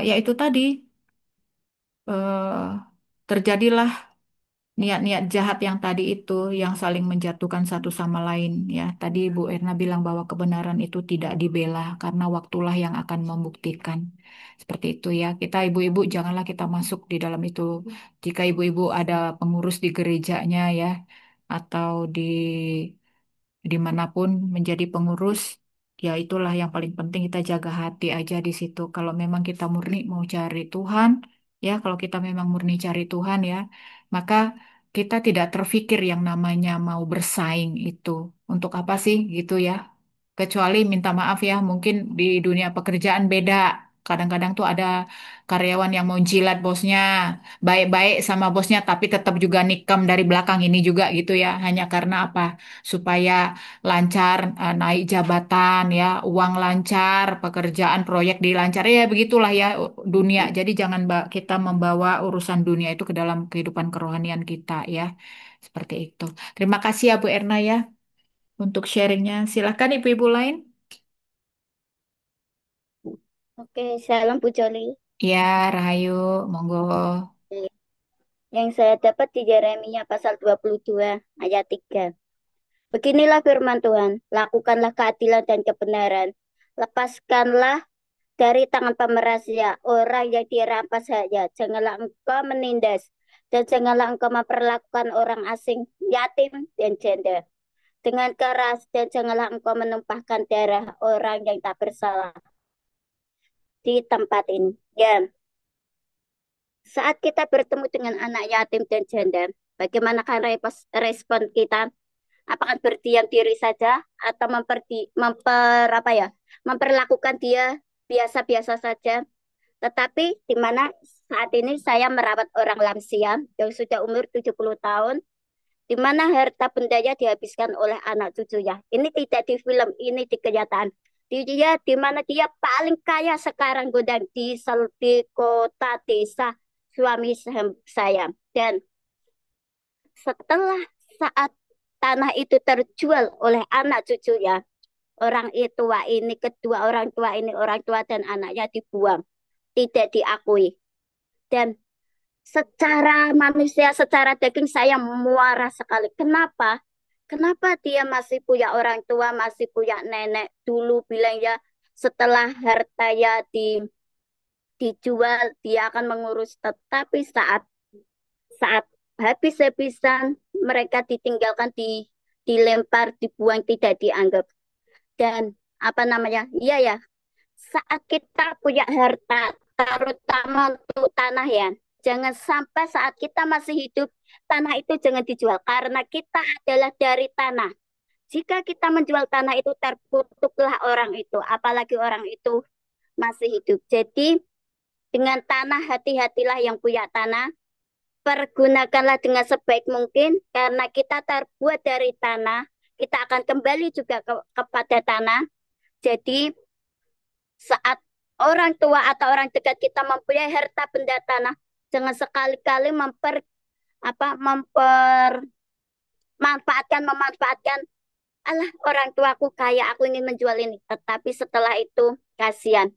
ya itu tadi eh, terjadilah niat-niat jahat yang tadi itu yang saling menjatuhkan satu sama lain ya. Tadi Bu Erna bilang bahwa kebenaran itu tidak dibela karena waktulah yang akan membuktikan. Seperti itu ya. Kita ibu-ibu janganlah kita masuk di dalam itu. Jika ibu-ibu ada pengurus di gerejanya ya atau dimanapun menjadi pengurus, ya itulah yang paling penting kita jaga hati aja di situ. Kalau memang kita murni mau cari Tuhan, ya kalau kita memang murni cari Tuhan ya, maka kita tidak terfikir yang namanya mau bersaing itu. Untuk apa sih gitu ya? Kecuali minta maaf ya, mungkin di dunia pekerjaan beda. Kadang-kadang tuh ada karyawan yang mau jilat bosnya, baik-baik sama bosnya, tapi tetap juga nikam dari belakang ini juga gitu ya. Hanya karena apa? Supaya lancar naik jabatan ya, uang lancar, pekerjaan proyek dilancar ya begitulah ya dunia. Jadi jangan kita membawa urusan dunia itu ke dalam kehidupan kerohanian kita ya. Seperti itu. Terima kasih ya Bu Erna ya untuk sharingnya. Silakan ibu-ibu lain. Oke, salam Bu Joli. Ya, Rahayu, monggo. Yang saya dapat di Yeremia pasal 22 ayat 3. Beginilah firman Tuhan, lakukanlah keadilan dan kebenaran. Lepaskanlah dari tangan pemeras ya orang yang dirampas haknya. Janganlah engkau menindas dan janganlah engkau memperlakukan orang asing, yatim dan janda dengan keras, dan janganlah engkau menumpahkan darah orang yang tak bersalah di tempat ini. Ya, saat kita bertemu dengan anak yatim dan janda, bagaimanakah respon kita? Apakah berdiam diri saja atau memperlakukan dia biasa-biasa saja? Tetapi di mana saat ini saya merawat orang lansia yang sudah umur 70 tahun, di mana harta bendanya dihabiskan oleh anak cucunya. Ini tidak di film, ini di kenyataan. Dia di mana dia paling kaya sekarang Gondang di kota desa suami saya. Dan setelah saat tanah itu terjual oleh anak cucunya, kedua orang tua dan anaknya dibuang, tidak diakui. Dan secara manusia, secara daging saya muara sekali. Kenapa? Kenapa dia masih punya orang tua, masih punya nenek? Dulu bilang ya, setelah hartanya dijual, dia akan mengurus. Tetapi saat saat habis-habisan, mereka ditinggalkan, dilempar, dibuang, tidak dianggap. Dan apa namanya? Iya ya, saat kita punya harta, terutama untuk tanah ya, jangan sampai saat kita masih hidup, tanah itu jangan dijual. Karena kita adalah dari tanah. Jika kita menjual tanah itu, terkutuklah orang itu. Apalagi orang itu masih hidup. Jadi dengan tanah, hati-hatilah yang punya tanah. Pergunakanlah dengan sebaik mungkin. Karena kita terbuat dari tanah, kita akan kembali juga kepada tanah. Jadi saat orang tua atau orang dekat kita mempunyai harta benda tanah, jangan sekali-kali memanfaatkan, alah orang tuaku kaya, aku ingin menjual ini. Tetapi setelah itu kasihan,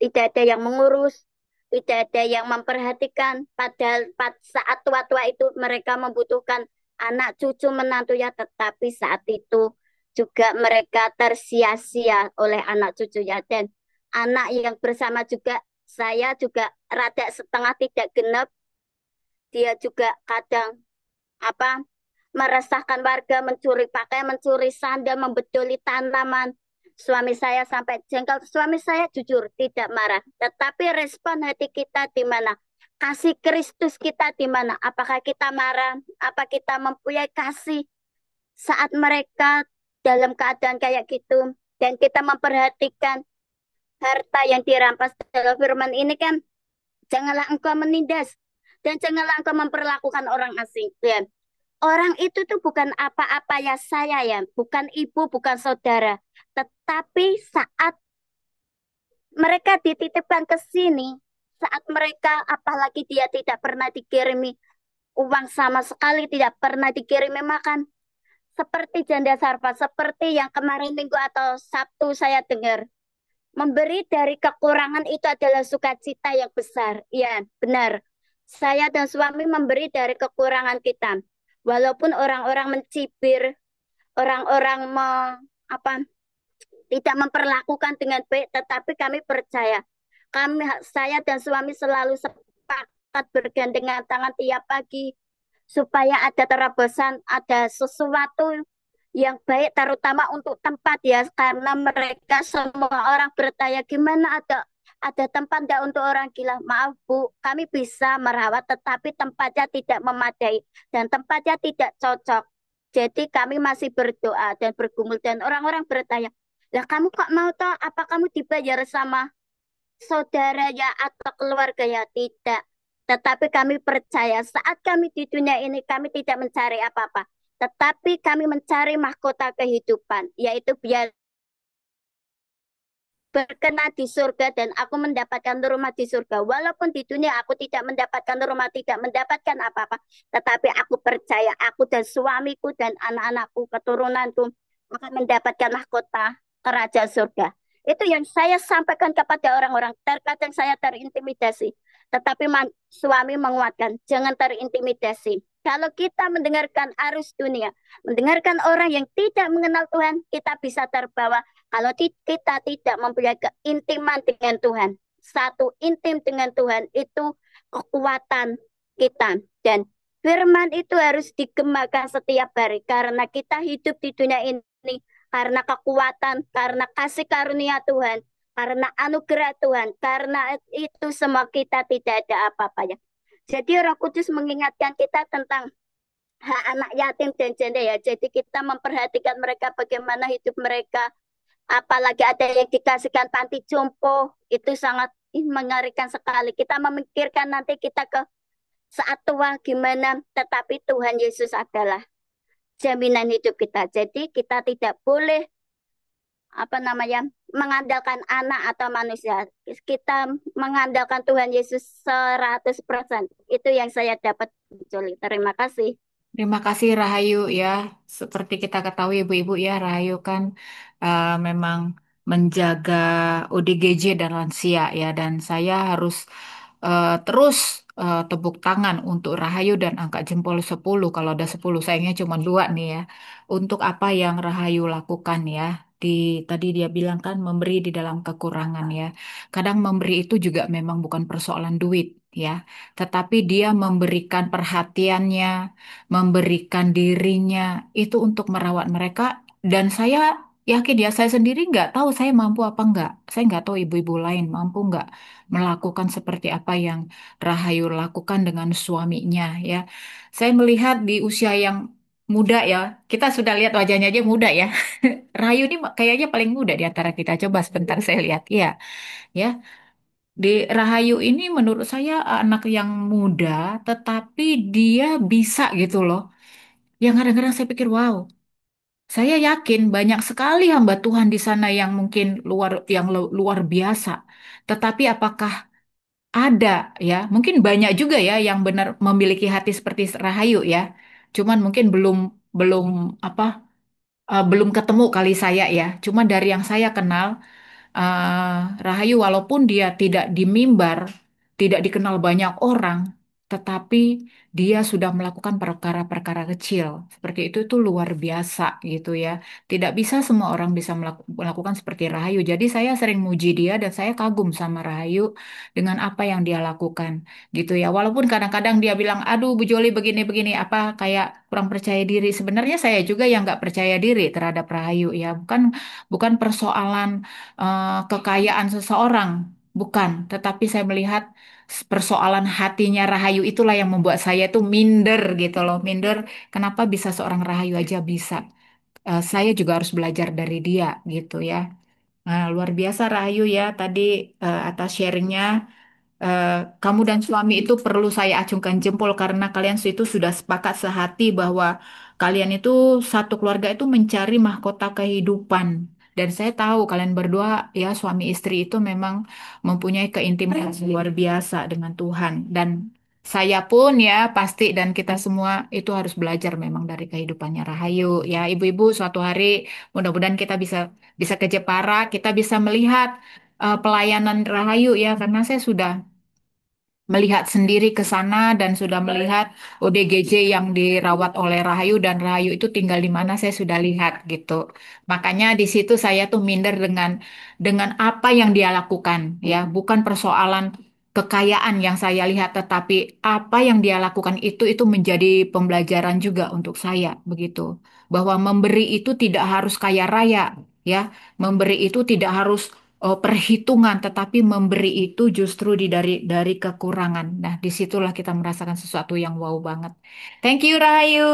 tidak ada yang mengurus, tidak ada yang memperhatikan. Padahal saat tua-tua itu mereka membutuhkan anak cucu menantunya, tetapi saat itu juga mereka tersia-sia oleh anak cucunya. Dan anak yang bersama juga, saya juga rada setengah tidak genep. Dia juga kadang meresahkan warga, mencuri pakaian, mencuri sandal, membedoli tanaman. Suami saya sampai jengkel. Suami saya jujur tidak marah, tetapi respon hati kita di mana? Kasih Kristus kita di mana? Apakah kita marah? Apa kita mempunyai kasih saat mereka dalam keadaan kayak gitu? Dan kita memperhatikan harta yang dirampas dalam firman ini kan, janganlah engkau menindas dan janganlah engkau memperlakukan orang asing. Dan orang itu tuh bukan apa-apa ya saya ya, bukan ibu, bukan saudara. Tetapi saat mereka dititipkan ke sini, saat mereka apalagi dia tidak pernah dikirimi uang sama sekali, tidak pernah dikirimi makan. Seperti janda Sarfa, seperti yang kemarin Minggu atau Sabtu saya dengar. Memberi dari kekurangan itu adalah sukacita yang besar. Ya, benar. Saya dan suami memberi dari kekurangan kita. Walaupun orang-orang mencibir, orang-orang tidak memperlakukan dengan baik, tetapi kami percaya. Saya dan suami selalu sepakat bergandengan tangan tiap pagi supaya ada terobosan, ada sesuatu yang baik, terutama untuk tempat ya, karena mereka semua orang bertanya gimana ada tempat enggak untuk orang gila. Maaf Bu, kami bisa merawat tetapi tempatnya tidak memadai dan tempatnya tidak cocok. Jadi kami masih berdoa dan bergumul, dan orang-orang bertanya, lah kamu kok mau toh? Apa kamu dibayar sama saudaranya atau keluarganya, tidak. Tetapi kami percaya saat kami di dunia ini kami tidak mencari apa-apa. Tetapi kami mencari mahkota kehidupan, yaitu biar berkenan di surga dan aku mendapatkan rumah di surga. Walaupun di dunia aku tidak mendapatkan rumah, tidak mendapatkan apa-apa. Tetapi aku percaya aku dan suamiku dan anak-anakku, keturunanku akan mendapatkan mahkota kerajaan surga. Itu yang saya sampaikan kepada orang-orang. Terkadang saya terintimidasi. Tetapi suami menguatkan, jangan terintimidasi. Kalau kita mendengarkan arus dunia, mendengarkan orang yang tidak mengenal Tuhan, kita bisa terbawa kalau kita tidak mempunyai keintiman dengan Tuhan, satu intim dengan Tuhan itu kekuatan kita. Dan firman itu harus digemakan setiap hari karena kita hidup di dunia ini karena kekuatan, karena kasih karunia Tuhan, karena anugerah Tuhan, karena itu semua kita tidak ada apa-apanya. Jadi Roh Kudus mengingatkan kita tentang hak anak yatim dan janda ya. Jadi kita memperhatikan mereka bagaimana hidup mereka, apalagi ada yang dikasihkan panti jompo, itu sangat mengerikan sekali. Kita memikirkan nanti kita ke saat tua gimana, tetapi Tuhan Yesus adalah jaminan hidup kita. Jadi kita tidak boleh mengandalkan anak atau manusia. Kita mengandalkan Tuhan Yesus 100%. Itu yang saya dapat, Joli. Terima kasih. Terima kasih Rahayu ya. Seperti kita ketahui ibu-ibu ya, Rahayu kan memang menjaga ODGJ dan lansia ya. Dan saya harus terus tepuk tangan untuk Rahayu dan angkat jempol 10. Kalau ada 10, sayangnya cuma 2 nih ya. Untuk apa yang Rahayu lakukan ya. Tadi dia bilang kan memberi di dalam kekurangan ya. Kadang memberi itu juga memang bukan persoalan duit ya. Tetapi dia memberikan perhatiannya, memberikan dirinya itu untuk merawat mereka, dan saya yakin ya, saya sendiri nggak tahu saya mampu apa nggak, saya nggak tahu ibu-ibu lain mampu nggak melakukan seperti apa yang Rahayu lakukan dengan suaminya ya. Saya melihat di usia yang muda ya, kita sudah lihat wajahnya aja muda ya. Rahayu ini kayaknya paling muda di antara kita. Coba sebentar saya lihat ya, ya. Di Rahayu ini menurut saya anak yang muda, tetapi dia bisa gitu loh. Yang kadang-kadang saya pikir, wow, saya yakin banyak sekali hamba Tuhan di sana yang mungkin luar biasa. Tetapi apakah ada ya? Mungkin banyak juga ya yang benar memiliki hati seperti Rahayu ya. Cuman mungkin belum belum apa belum ketemu kali saya ya. Cuma dari yang saya kenal, Rahayu walaupun dia tidak di mimbar, tidak dikenal banyak orang, tetapi dia sudah melakukan perkara-perkara kecil. Seperti itu luar biasa gitu ya. Tidak bisa semua orang bisa melakukan seperti Rahayu. Jadi saya sering muji dia dan saya kagum sama Rahayu dengan apa yang dia lakukan gitu ya. Walaupun kadang-kadang dia bilang, aduh Bu Joli begini-begini, apa kayak kurang percaya diri. Sebenarnya saya juga yang nggak percaya diri terhadap Rahayu ya. Bukan persoalan kekayaan seseorang, bukan. Tetapi saya melihat persoalan hatinya Rahayu itulah yang membuat saya tuh minder gitu loh. Minder, kenapa bisa seorang Rahayu aja bisa. Saya juga harus belajar dari dia gitu ya. Nah, luar biasa Rahayu ya tadi atas sharingnya. Eh, Kamu dan suami itu perlu saya acungkan jempol karena kalian itu sudah sepakat sehati bahwa kalian itu satu keluarga itu mencari mahkota kehidupan. Dan saya tahu kalian berdua ya suami istri itu memang mempunyai keintiman yang luar biasa dengan Tuhan. Dan saya pun ya pasti dan kita semua itu harus belajar memang dari kehidupannya Rahayu. Ya ibu-ibu suatu hari mudah-mudahan kita bisa bisa ke Jepara, kita bisa melihat pelayanan Rahayu ya karena saya sudah melihat sendiri ke sana dan sudah melihat ODGJ yang dirawat oleh Rahayu dan Rahayu itu tinggal di mana saya sudah lihat gitu. Makanya di situ saya tuh minder dengan apa yang dia lakukan ya, bukan persoalan kekayaan yang saya lihat tetapi apa yang dia lakukan itu menjadi pembelajaran juga untuk saya begitu. Bahwa memberi itu tidak harus kaya raya ya, memberi itu tidak harus perhitungan, tetapi memberi itu justru dari kekurangan. Nah, disitulah kita merasakan sesuatu yang wow banget. Thank you, Rahayu.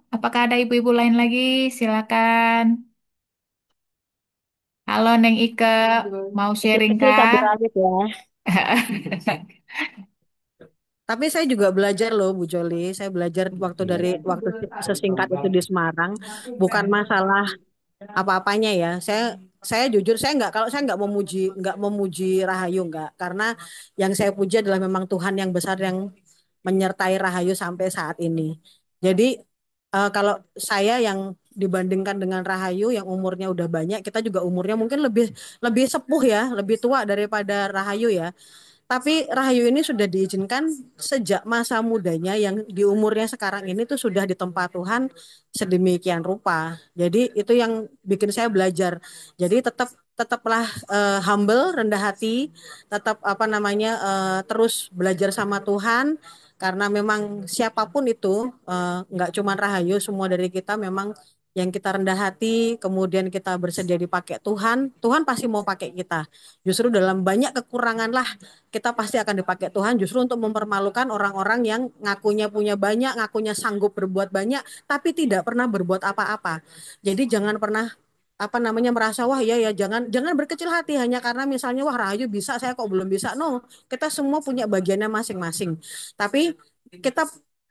Apakah ada ibu-ibu lain lagi? Silakan. Halo Neng Ike, mau sharing Kecil-kecil kah? cabai rawit ya. Tapi saya juga belajar loh Bu Joli. Saya belajar waktu sesingkat itu di Semarang. Bukan masalah apa-apanya ya. Saya jujur saya nggak memuji Rahayu nggak, karena yang saya puji adalah memang Tuhan yang besar yang menyertai Rahayu sampai saat ini. Jadi kalau saya yang dibandingkan dengan Rahayu yang umurnya udah banyak, kita juga umurnya mungkin lebih lebih sepuh ya, lebih tua daripada Rahayu ya. Tapi Rahayu ini sudah diizinkan sejak masa mudanya yang di umurnya sekarang ini tuh sudah ditempa Tuhan sedemikian rupa. Jadi itu yang bikin saya belajar. Jadi tetaplah humble, rendah hati, tetap apa namanya terus belajar sama Tuhan, karena memang siapapun itu nggak cuma Rahayu, semua dari kita memang yang kita rendah hati, kemudian kita bersedia dipakai Tuhan, Tuhan pasti mau pakai kita. Justru dalam banyak kekurangan lah kita pasti akan dipakai Tuhan justru untuk mempermalukan orang-orang yang ngakunya punya banyak, ngakunya sanggup berbuat banyak, tapi tidak pernah berbuat apa-apa. Jadi jangan pernah apa namanya merasa wah ya ya jangan jangan berkecil hati hanya karena misalnya wah Rahayu bisa saya kok belum bisa. No, kita semua punya bagiannya masing-masing. Tapi kita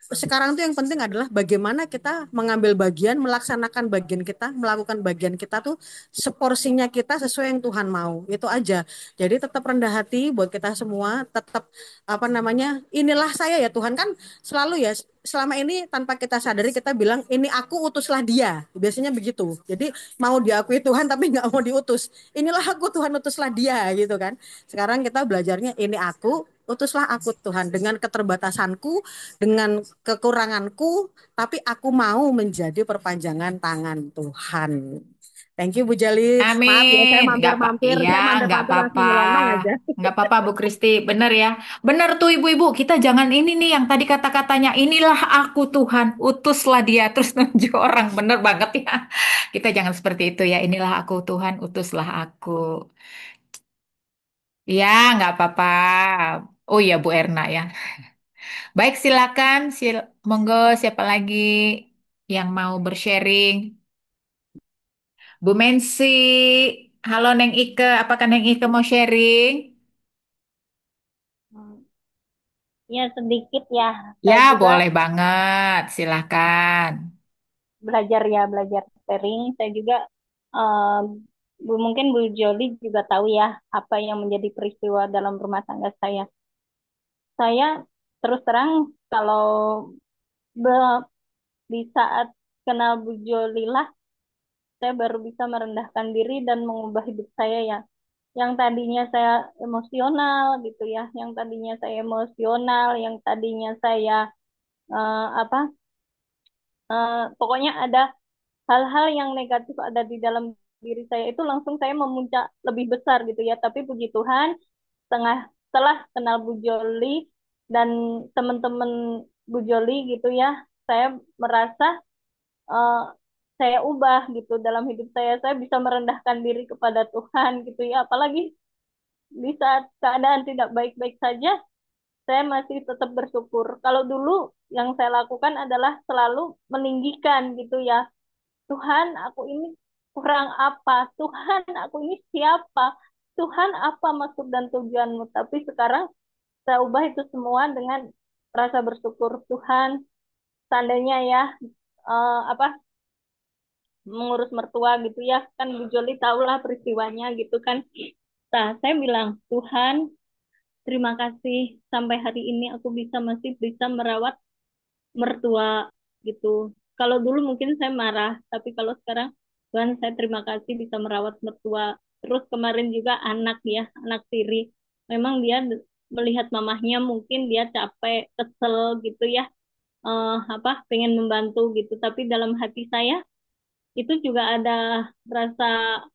sekarang tuh yang penting adalah bagaimana kita mengambil bagian, melaksanakan bagian kita, melakukan bagian kita tuh seporsinya kita sesuai yang Tuhan mau. Itu aja. Jadi tetap rendah hati buat kita semua, tetap apa namanya, inilah saya ya Tuhan kan selalu ya selama ini tanpa kita sadari kita bilang ini aku utuslah dia. Biasanya begitu. Jadi mau diakui Tuhan tapi nggak mau diutus. Inilah aku Tuhan utuslah dia gitu kan. Sekarang kita belajarnya ini aku utuslah aku Tuhan dengan keterbatasanku, dengan kekuranganku, tapi aku mau menjadi perpanjangan tangan Tuhan. Thank you Bu Jalis. Maaf ya Amin. saya Nggak apa, mampir-mampir, iya, saya nggak mampir-mampir apa-apa. langsung nyelonong aja. Nggak apa-apa Bu Kristi, bener ya. Bener tuh ibu-ibu, kita jangan ini nih yang tadi kata-katanya, inilah aku Tuhan, utuslah dia, terus nunjuk orang. Bener banget ya. Kita jangan seperti itu ya, inilah aku Tuhan, utuslah aku. Ya, nggak apa-apa. Oh iya Bu Erna ya. Baik, silakan. Monggo siapa lagi yang mau bersharing? Bu Mensi, halo Neng Ike, apakah Neng Ike mau sharing? Ya sedikit ya, Ya, saya juga boleh banget, silakan. belajar sharing. Saya juga mungkin Bu Joli juga tahu ya apa yang menjadi peristiwa dalam rumah tangga saya. Saya terus terang kalau be- di saat kenal Bu Joli lah, saya baru bisa merendahkan diri dan mengubah hidup saya ya. Yang tadinya saya emosional gitu ya, yang tadinya saya apa pokoknya ada hal-hal yang negatif ada di dalam diri saya itu langsung saya memuncak lebih besar gitu ya. Tapi puji Tuhan, setelah kenal Bu Joli dan teman-teman Bu Joli gitu ya, saya merasa eh, saya ubah gitu dalam hidup saya. Saya bisa merendahkan diri kepada Tuhan gitu ya. Apalagi di saat keadaan tidak baik-baik saja, saya masih tetap bersyukur. Kalau dulu yang saya lakukan adalah selalu meninggikan gitu ya. Tuhan, aku ini kurang apa? Tuhan, aku ini siapa? Tuhan, apa maksud dan tujuanmu? Tapi sekarang saya ubah itu semua dengan rasa bersyukur. Tuhan, seandainya ya apa mengurus mertua gitu ya, kan Bu Joli tahulah peristiwanya gitu kan. Nah, saya bilang, Tuhan, terima kasih sampai hari ini aku masih bisa merawat mertua gitu. Kalau dulu mungkin saya marah, tapi kalau sekarang Tuhan saya terima kasih bisa merawat mertua. Terus kemarin juga anak ya, anak tiri. Memang dia melihat mamahnya mungkin dia capek, kesel gitu ya. Apa pengen membantu gitu, tapi dalam hati saya itu juga ada rasa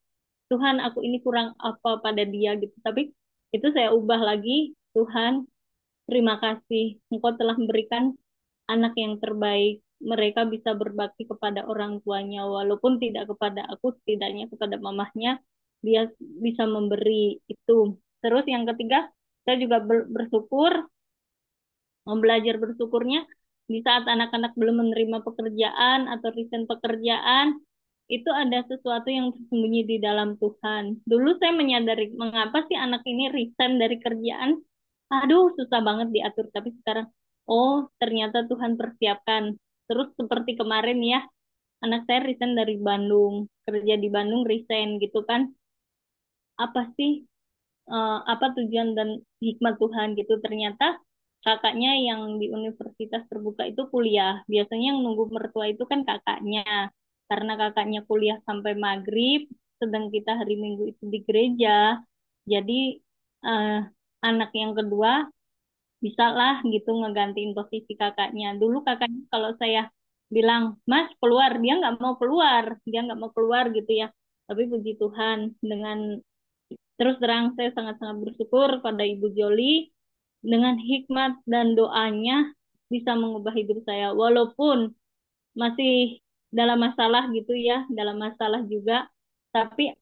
Tuhan aku ini kurang apa pada dia gitu. Tapi itu saya ubah lagi, Tuhan terima kasih Engkau telah memberikan anak yang terbaik. Mereka bisa berbakti kepada orang tuanya, walaupun tidak kepada aku, setidaknya kepada mamahnya, dia bisa memberi itu. Terus yang ketiga, saya juga bersyukur, mau belajar bersyukurnya di saat anak-anak belum menerima pekerjaan atau resign pekerjaan, itu ada sesuatu yang tersembunyi di dalam Tuhan. Dulu saya menyadari mengapa sih anak ini resign dari kerjaan. Aduh, susah banget diatur. Tapi sekarang, oh ternyata Tuhan persiapkan. Terus seperti kemarin ya, anak saya resign dari Bandung. Kerja di Bandung resign gitu kan. Apa sih, apa tujuan dan hikmat Tuhan gitu. Ternyata kakaknya yang di universitas terbuka itu kuliah. Biasanya yang nunggu mertua itu kan kakaknya. Karena kakaknya kuliah sampai maghrib, sedang kita hari Minggu itu di gereja. Jadi eh, anak yang kedua bisa lah gitu ngegantiin posisi kakaknya. Dulu kakaknya kalau saya bilang, Mas keluar, dia nggak mau keluar gitu ya. Tapi puji Tuhan, dengan terus terang saya sangat-sangat bersyukur pada Ibu Joli dengan hikmat dan doanya bisa mengubah hidup saya. Walaupun masih dalam masalah gitu ya, dalam masalah juga, tapi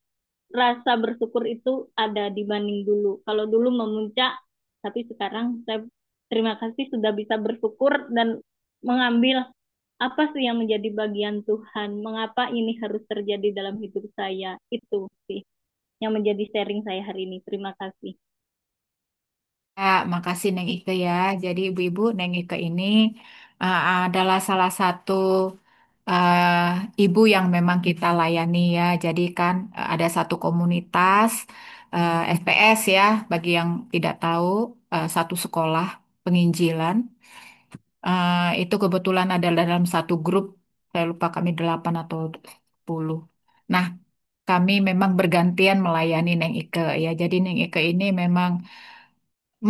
rasa bersyukur itu ada dibanding dulu. Kalau dulu memuncak, tapi sekarang saya terima kasih sudah bisa bersyukur dan mengambil apa sih yang menjadi bagian Tuhan, mengapa ini harus terjadi dalam hidup saya. Itu sih yang menjadi sharing saya hari ini. Terima kasih. Ya, makasih Neng Ike ya. Jadi ibu-ibu Neng Ike ini adalah salah satu ibu yang memang kita layani ya. Jadi kan ada satu komunitas FPS ya, bagi yang tidak tahu, satu sekolah penginjilan. Itu kebetulan ada dalam satu grup, saya lupa kami 8 atau 10. Nah, kami memang bergantian melayani Neng Ike ya. Jadi Neng Ike ini memang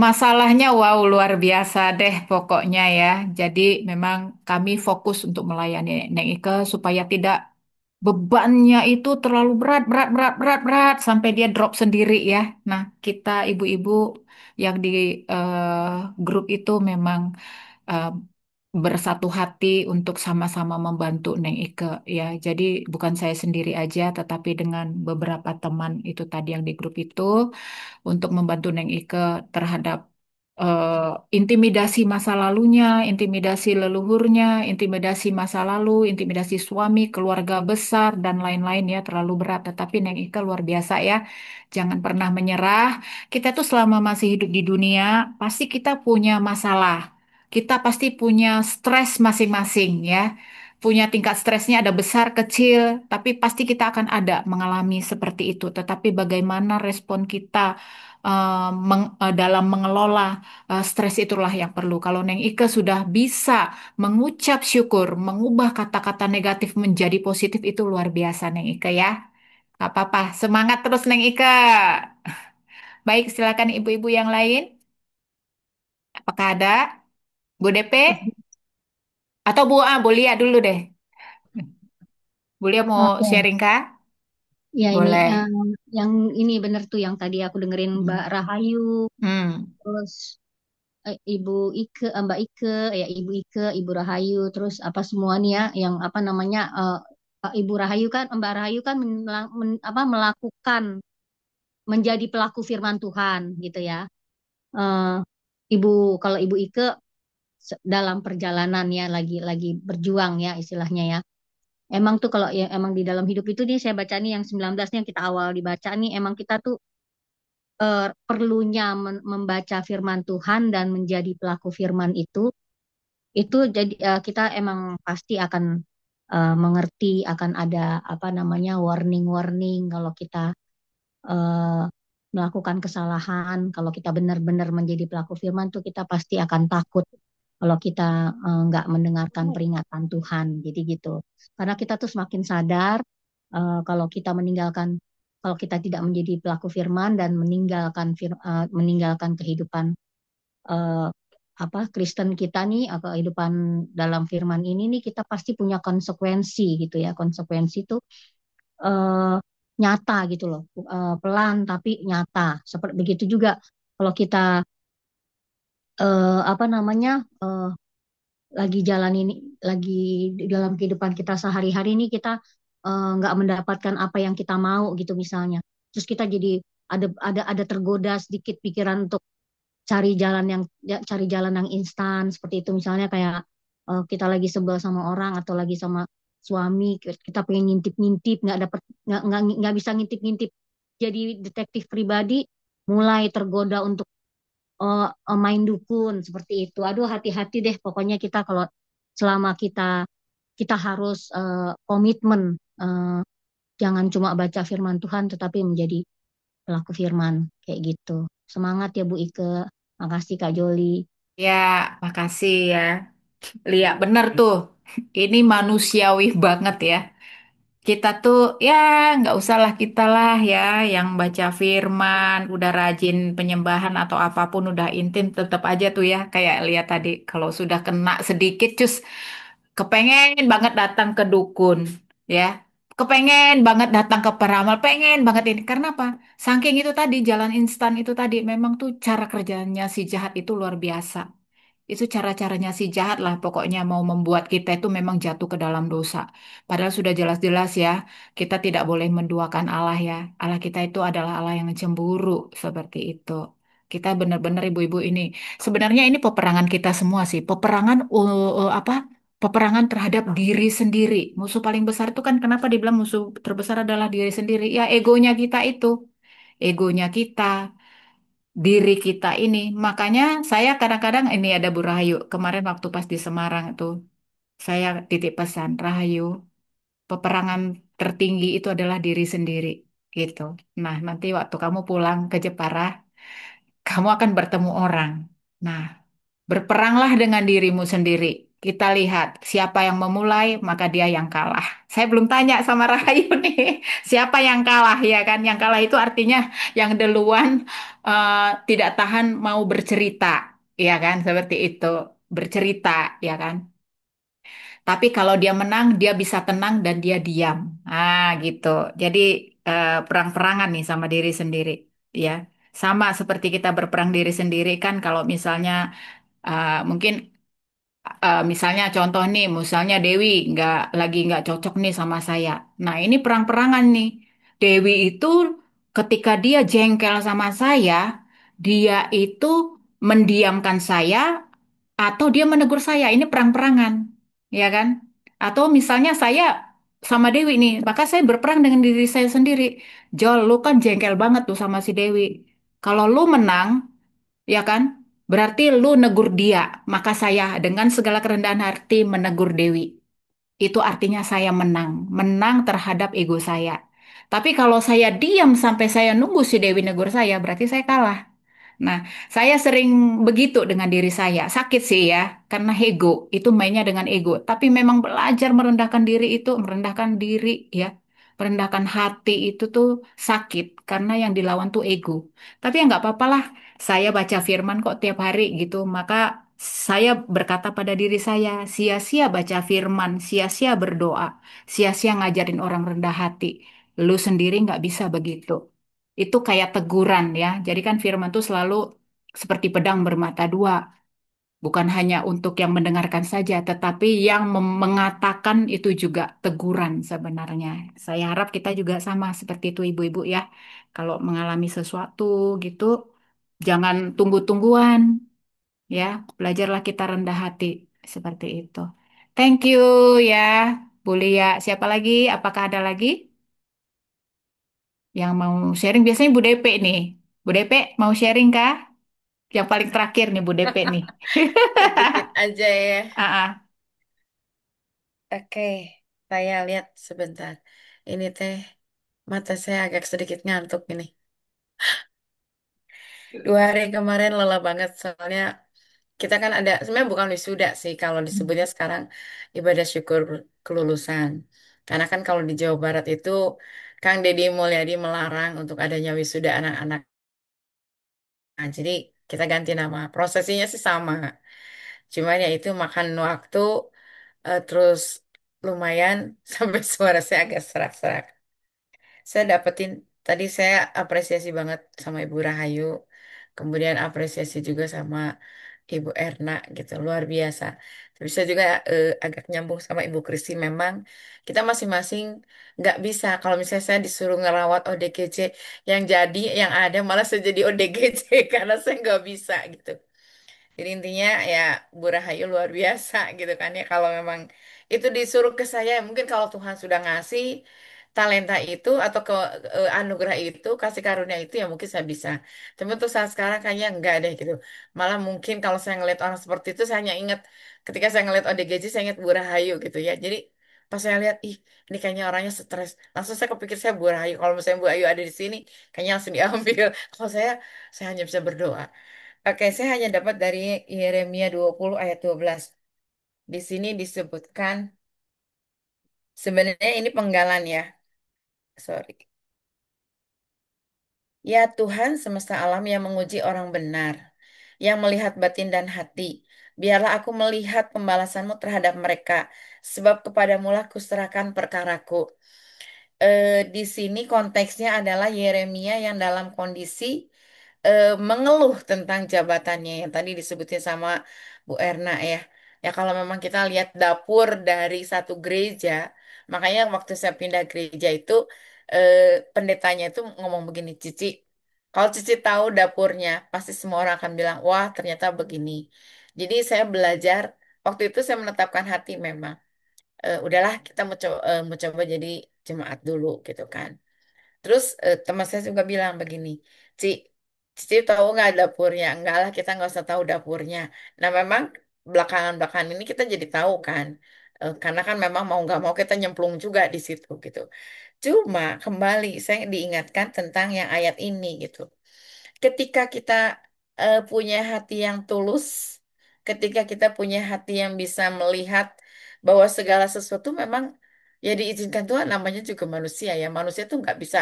masalahnya wow luar biasa deh pokoknya ya. Jadi memang kami fokus untuk melayani Neng Ike supaya tidak bebannya itu terlalu berat, berat, berat, berat, berat sampai dia drop sendiri ya. Nah, kita ibu-ibu yang di eh, grup itu memang eh, bersatu hati untuk sama-sama membantu Neng Ike ya. Jadi bukan saya sendiri aja, tetapi dengan beberapa teman itu tadi yang di grup itu untuk membantu Neng Ike terhadap intimidasi masa lalunya, intimidasi leluhurnya, intimidasi masa lalu, intimidasi suami, keluarga besar, dan lain-lain ya, terlalu berat. Tetapi Neng Ike luar biasa ya, jangan pernah menyerah. Kita tuh selama masih hidup di dunia, pasti kita punya masalah. Kita pasti punya stres masing-masing ya. Punya tingkat stresnya ada besar, kecil, tapi pasti kita akan ada mengalami seperti itu. Tetapi bagaimana respon kita dalam mengelola stres itulah yang perlu. Kalau Neng Ike sudah bisa mengucap syukur, mengubah kata-kata negatif menjadi positif itu luar biasa Neng Ike ya. Gak apa-apa, semangat terus Neng Ike. Baik, silakan ibu-ibu yang lain. Apakah ada? Bu DP? Atau Bu Lia dulu deh. Bu Lia mau Oke. sharing kah? Ya ini Boleh. yang ini bener tuh yang tadi aku dengerin Mbak Rahayu, Hmm. terus Ibu Ike, Mbak Ike, ya Ibu Ike, Ibu Rahayu, terus apa semua nih ya, yang apa namanya Ibu Rahayu kan, Mbak Rahayu kan melakukan menjadi pelaku firman Tuhan gitu ya. Eh, Ibu kalau Ibu Ike dalam perjalanan ya lagi berjuang ya istilahnya ya. Emang tuh kalau ya emang di dalam hidup itu nih saya baca nih yang 19 yang kita awal dibaca nih emang kita tuh perlunya membaca firman Tuhan dan menjadi pelaku firman itu jadi kita emang pasti akan mengerti akan ada apa namanya warning-warning kalau kita eh, melakukan kesalahan, kalau kita benar-benar menjadi pelaku firman tuh kita pasti akan takut kalau kita nggak mendengarkan peringatan Tuhan, jadi gitu. Karena kita tuh semakin sadar kalau kita kalau kita tidak menjadi pelaku firman dan meninggalkan kehidupan eh, apa Kristen kita nih, kehidupan dalam firman ini nih kita pasti punya konsekuensi gitu ya. Konsekuensi itu eh, nyata gitu loh, pelan tapi nyata. Seperti begitu juga kalau kita apa namanya lagi jalan ini, lagi di dalam kehidupan kita sehari-hari ini kita nggak mendapatkan apa yang kita mau gitu misalnya. Terus kita jadi ada tergoda sedikit pikiran untuk cari jalan yang instan seperti itu misalnya kayak kita lagi sebel sama orang atau lagi sama suami, kita pengen ngintip-ngintip, nggak dapat, nggak bisa ngintip-ngintip jadi detektif pribadi, mulai tergoda untuk main dukun seperti itu. Aduh, hati-hati deh pokoknya kita kalau selama kita harus komitmen, eh, jangan cuma baca firman Tuhan tetapi menjadi pelaku firman kayak gitu. Semangat ya Bu Ike. Makasih Kak Joli. Ya, makasih ya. Lihat bener tuh. Ini manusiawi banget ya. Kita tuh ya nggak usah lah kita lah ya yang baca firman, udah rajin penyembahan atau apapun udah intim tetap aja tuh ya kayak lihat tadi kalau sudah kena sedikit cus kepengen banget datang ke dukun ya. Kepengen banget datang ke peramal, pengen banget ini. Karena apa? Saking itu tadi jalan instan itu tadi memang tuh cara kerjanya si jahat itu luar biasa. Itu cara-caranya si jahat lah pokoknya mau membuat kita itu memang jatuh ke dalam dosa. Padahal sudah jelas-jelas ya, kita tidak boleh menduakan Allah ya. Allah kita itu adalah Allah yang cemburu seperti itu. Kita benar-benar ibu-ibu ini. Sebenarnya ini peperangan kita semua sih. Peperangan apa? Peperangan terhadap diri sendiri. Musuh paling besar itu kan kenapa dibilang musuh terbesar adalah diri sendiri? Ya egonya kita itu. Egonya kita diri kita ini. Makanya saya kadang-kadang ini ada Bu Rahayu. Kemarin waktu pas di Semarang itu saya titip pesan Rahayu, peperangan tertinggi itu adalah diri sendiri gitu. Nah, nanti waktu kamu pulang ke Jepara, kamu akan bertemu orang. Nah, berperanglah dengan dirimu sendiri. Kita lihat siapa yang memulai, maka dia yang kalah. Saya belum tanya sama Rahayu nih, siapa yang kalah ya kan? Yang kalah itu artinya yang duluan tidak tahan mau bercerita, ya kan? Seperti itu, bercerita, ya kan? Tapi kalau dia menang, dia bisa tenang dan dia diam. Ah, gitu. Jadi perang-perangan nih sama diri sendiri, ya. Sama seperti kita berperang diri sendiri kan kalau misalnya mungkin misalnya contoh nih, misalnya Dewi nggak cocok nih sama saya. Nah, ini perang-perangan nih. Dewi itu ketika dia jengkel sama saya, dia itu mendiamkan saya atau dia menegur saya. Ini perang-perangan, ya kan? Atau misalnya saya sama Dewi nih, maka saya berperang dengan diri saya sendiri. Jol, lu kan jengkel banget tuh sama si Dewi. Kalau lu menang, ya kan? Berarti lu negur dia, maka saya dengan segala kerendahan hati menegur Dewi. Itu artinya saya menang, menang terhadap ego saya. Tapi kalau saya diam sampai saya nunggu si Dewi negur saya, berarti saya kalah. Nah, saya sering begitu dengan diri saya. Sakit sih ya, karena ego itu mainnya dengan ego. Tapi memang belajar merendahkan diri itu, merendahkan diri ya, merendahkan hati itu tuh sakit karena yang dilawan tuh ego. Tapi ya nggak apa-apa lah. Saya baca firman kok tiap hari gitu. Maka saya berkata pada diri saya, sia-sia baca firman, sia-sia berdoa, sia-sia ngajarin orang rendah hati. Lu sendiri nggak bisa begitu. Itu kayak teguran ya. Jadi kan firman itu selalu seperti pedang bermata dua. Bukan hanya untuk yang mendengarkan saja, tetapi yang mengatakan itu juga teguran sebenarnya. Saya harap kita juga sama seperti itu ibu-ibu ya. Kalau mengalami sesuatu gitu, jangan tunggu-tungguan ya. Belajarlah kita rendah hati seperti itu. Thank you ya, Bu Lia. Siapa lagi? Apakah ada lagi yang mau sharing? Biasanya Bu DP nih. Bu DP mau sharing kah? Yang paling terakhir nih Bu DP nih. Sedikit aja ya. Ah, ah. Oke, saya lihat sebentar. Ini teh mata saya agak sedikit ngantuk ini. 2 hari kemarin lelah banget soalnya kita kan ada sebenarnya bukan wisuda sih kalau disebutnya sekarang ibadah syukur kelulusan. Karena kan kalau di Jawa Barat itu Kang Deddy Mulyadi melarang untuk adanya wisuda anak-anak. Nah, jadi kita ganti nama. Prosesinya sih sama. Cuman ya itu makan waktu terus lumayan sampai suara saya agak serak-serak. Saya dapetin tadi saya apresiasi banget sama Ibu Rahayu, kemudian apresiasi juga sama Ibu Erna gitu, luar biasa. Tapi saya juga agak nyambung sama Ibu Kristi. Memang kita masing-masing nggak bisa. Kalau misalnya saya disuruh ngerawat ODGJ, yang jadi, yang ada malah saya jadi ODGJ karena saya nggak bisa gitu. Jadi intinya ya Bu Rahayu luar biasa gitu kan ya. Kalau memang itu disuruh ke saya. Mungkin kalau Tuhan sudah ngasih talenta itu atau ke anugerah itu, kasih karunia itu ya mungkin saya bisa. Tapi untuk saat sekarang kayaknya enggak deh gitu. Malah mungkin kalau saya ngeliat orang seperti itu, saya hanya ingat ketika saya ngeliat ODGJ, saya ingat Bu Rahayu gitu ya. Jadi pas saya lihat, ih ini kayaknya orangnya stres. Langsung saya kepikir saya Bu Rahayu. Kalau misalnya Bu Rahayu ada di sini, kayaknya langsung diambil. Kalau saya hanya bisa berdoa. Oke, saya hanya dapat dari Yeremia 20 ayat 12. Di sini disebutkan, sebenarnya ini penggalan ya. Sorry. Ya Tuhan semesta alam yang menguji orang benar, yang melihat batin dan hati. Biarlah aku melihat pembalasanmu terhadap mereka, sebab kepadamulah kuserahkan perkaraku. Di sini konteksnya adalah Yeremia yang dalam kondisi mengeluh tentang jabatannya yang tadi disebutin sama Bu Erna ya. Ya kalau memang kita lihat dapur dari satu gereja, makanya waktu saya pindah gereja itu eh, pendetanya itu ngomong begini, Cici, kalau Cici tahu dapurnya, pasti semua orang akan bilang, wah ternyata begini. Jadi saya belajar, waktu itu saya menetapkan hati memang, udahlah kita mau coba jadi jemaat dulu gitu kan. Terus teman saya juga bilang begini, Ci, Cici tahu nggak dapurnya? Enggak lah, kita nggak usah tahu dapurnya. Nah memang belakangan-belakangan ini kita jadi tahu kan. Karena kan memang mau nggak mau kita nyemplung juga di situ gitu. Cuma kembali saya diingatkan tentang yang ayat ini gitu. Ketika kita punya hati yang tulus, ketika kita punya hati yang bisa melihat bahwa segala sesuatu memang ya diizinkan Tuhan, namanya juga manusia ya. Manusia tuh nggak bisa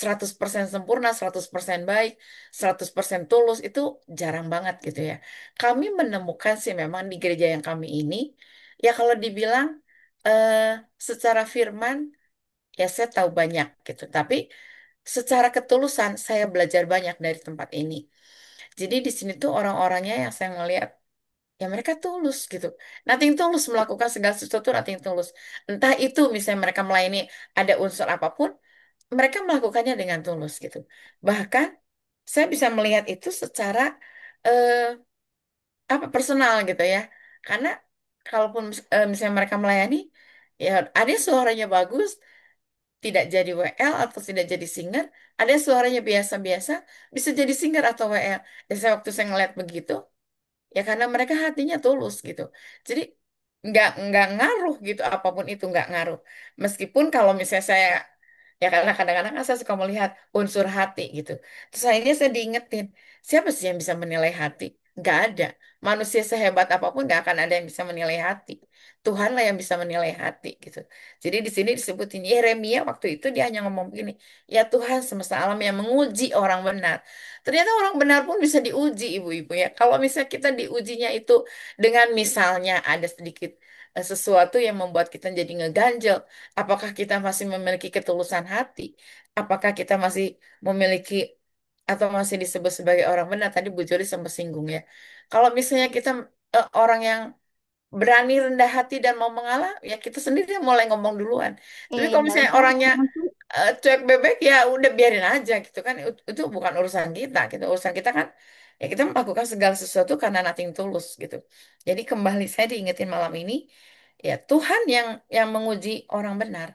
100% sempurna, 100% baik, 100% tulus, itu jarang banget gitu ya. Kami menemukan sih memang di gereja yang kami ini, ya kalau dibilang eh, secara firman, ya saya tahu banyak gitu. Tapi secara ketulusan saya belajar banyak dari tempat ini. Jadi di sini tuh orang-orangnya yang saya ngelihat ya mereka tulus gitu. Nothing tulus melakukan segala sesuatu, nothing tulus. Entah itu misalnya mereka melayani ada unsur apapun, mereka melakukannya dengan tulus gitu. Bahkan saya bisa melihat itu secara eh, apa personal gitu ya. Karena kalaupun misalnya mereka melayani, ya ada yang suaranya bagus, tidak jadi WL atau tidak jadi singer, ada yang suaranya biasa-biasa, bisa jadi singer atau WL. Dan saya waktu saya ngeliat begitu, ya karena mereka hatinya tulus gitu. Jadi nggak ngaruh gitu, apapun itu nggak ngaruh. Meskipun kalau misalnya saya, ya karena kadang-kadang kan saya suka melihat unsur hati gitu. Terus akhirnya saya diingetin, siapa sih yang bisa menilai hati? Nggak ada. Manusia sehebat apapun nggak akan ada yang bisa menilai hati. Tuhanlah yang bisa menilai hati gitu. Jadi di sini disebutin Yeremia waktu itu dia hanya ngomong begini, ya Tuhan semesta alam yang menguji orang benar. Ternyata orang benar pun bisa diuji, ibu-ibu ya. Kalau misalnya kita diujinya itu dengan misalnya ada sedikit sesuatu yang membuat kita jadi ngeganjel, apakah kita masih memiliki ketulusan hati? Apakah kita masih memiliki atau masih disebut sebagai orang benar? Tadi Bu Joli sempat singgung ya. Kalau misalnya kita orang yang berani rendah hati dan mau mengalah, ya kita sendiri yang mulai ngomong duluan. Tapi kalau Iya, misalnya orangnya cuek bebek, ya udah biarin aja gitu kan. Itu bukan urusan kita gitu. Urusan kita kan ya kita melakukan segala sesuatu karena nothing tulus gitu. Jadi kembali saya diingetin malam ini, ya Tuhan yang menguji orang benar,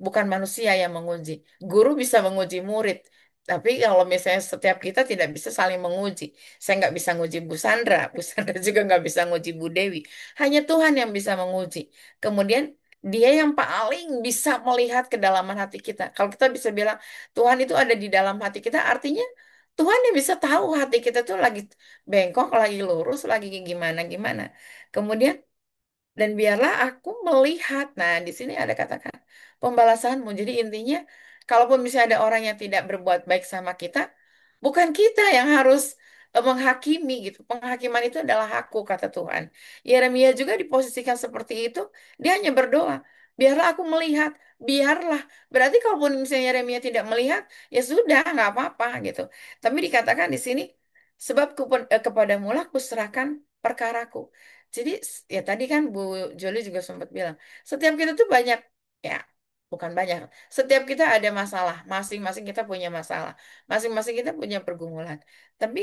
bukan manusia yang menguji. Guru bisa menguji murid. Tapi kalau misalnya setiap kita tidak bisa saling menguji, saya nggak bisa nguji Bu Sandra, Bu Sandra juga nggak bisa nguji Bu Dewi. Hanya Tuhan yang bisa menguji. Kemudian dia yang paling bisa melihat kedalaman hati kita. Kalau kita bisa bilang Tuhan itu ada di dalam hati kita, artinya Tuhan yang bisa tahu hati kita tuh lagi bengkok, lagi lurus, lagi gimana gimana. Kemudian dan biarlah aku melihat. Nah, di sini ada katakan pembalasanmu. Jadi intinya, kalaupun misalnya ada orang yang tidak berbuat baik sama kita, bukan kita yang harus menghakimi gitu. Penghakiman itu adalah aku, kata Tuhan. Yeremia juga diposisikan seperti itu. Dia hanya berdoa. Biarlah aku melihat. Biarlah. Berarti kalaupun misalnya Yeremia tidak melihat, ya sudah, nggak apa-apa gitu. Tapi dikatakan di sini, sebab kepadamu lah kuserahkan perkaraku. Jadi ya tadi kan Bu Joli juga sempat bilang, setiap kita tuh banyak, ya bukan banyak, setiap kita ada masalah, masing-masing kita punya masalah, masing-masing kita punya pergumulan. Tapi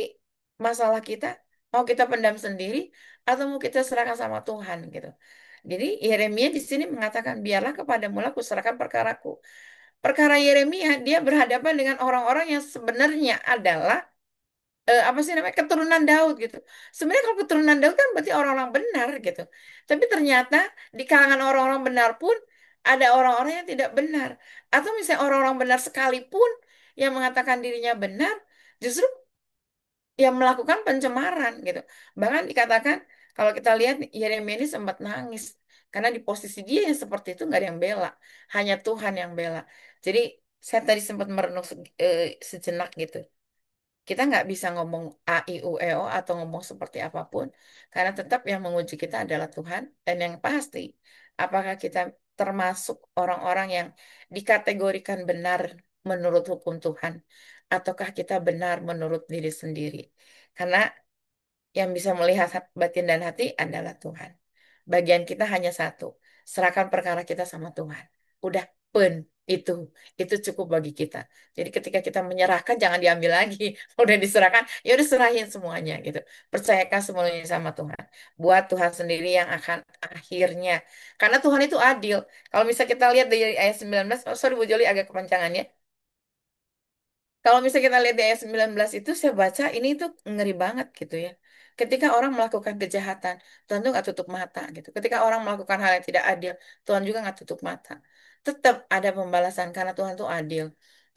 masalah kita mau kita pendam sendiri atau mau kita serahkan sama Tuhan gitu. Jadi Yeremia di sini mengatakan, biarlah kepadamu lah kuserahkan perkaraku. Perkara Yeremia, dia berhadapan dengan orang-orang yang sebenarnya adalah apa sih namanya, keturunan Daud gitu. Sebenarnya kalau keturunan Daud kan berarti orang-orang benar gitu. Tapi ternyata di kalangan orang-orang benar pun ada orang-orang yang tidak benar. Atau misalnya orang-orang benar sekalipun yang mengatakan dirinya benar, justru yang melakukan pencemaran gitu. Bahkan dikatakan kalau kita lihat Yeremia ini sempat nangis karena di posisi dia yang seperti itu nggak ada yang bela, hanya Tuhan yang bela. Jadi saya tadi sempat merenung sejenak gitu. Kita nggak bisa ngomong A, I, U, E, O atau ngomong seperti apapun karena tetap yang menguji kita adalah Tuhan dan yang pasti apakah kita termasuk orang-orang yang dikategorikan benar menurut hukum Tuhan ataukah kita benar menurut diri sendiri. Karena yang bisa melihat batin dan hati adalah Tuhan. Bagian kita hanya satu, serahkan perkara kita sama Tuhan. Udah pen itu itu cukup bagi kita. Jadi ketika kita menyerahkan jangan diambil lagi. Udah diserahkan, ya udah serahin semuanya gitu. Percayakan semuanya sama Tuhan. Buat Tuhan sendiri yang akan akhirnya. Karena Tuhan itu adil. Kalau misalnya kita lihat dari ayat 19, oh sorry Bu Joli agak kepanjangan ya. Kalau misalnya kita lihat di ayat 19 itu saya baca ini tuh ngeri banget gitu ya. Ketika orang melakukan kejahatan, Tuhan tuh nggak tutup mata gitu. Ketika orang melakukan hal yang tidak adil, Tuhan juga nggak tutup mata. Tetap ada pembalasan karena Tuhan tuh adil.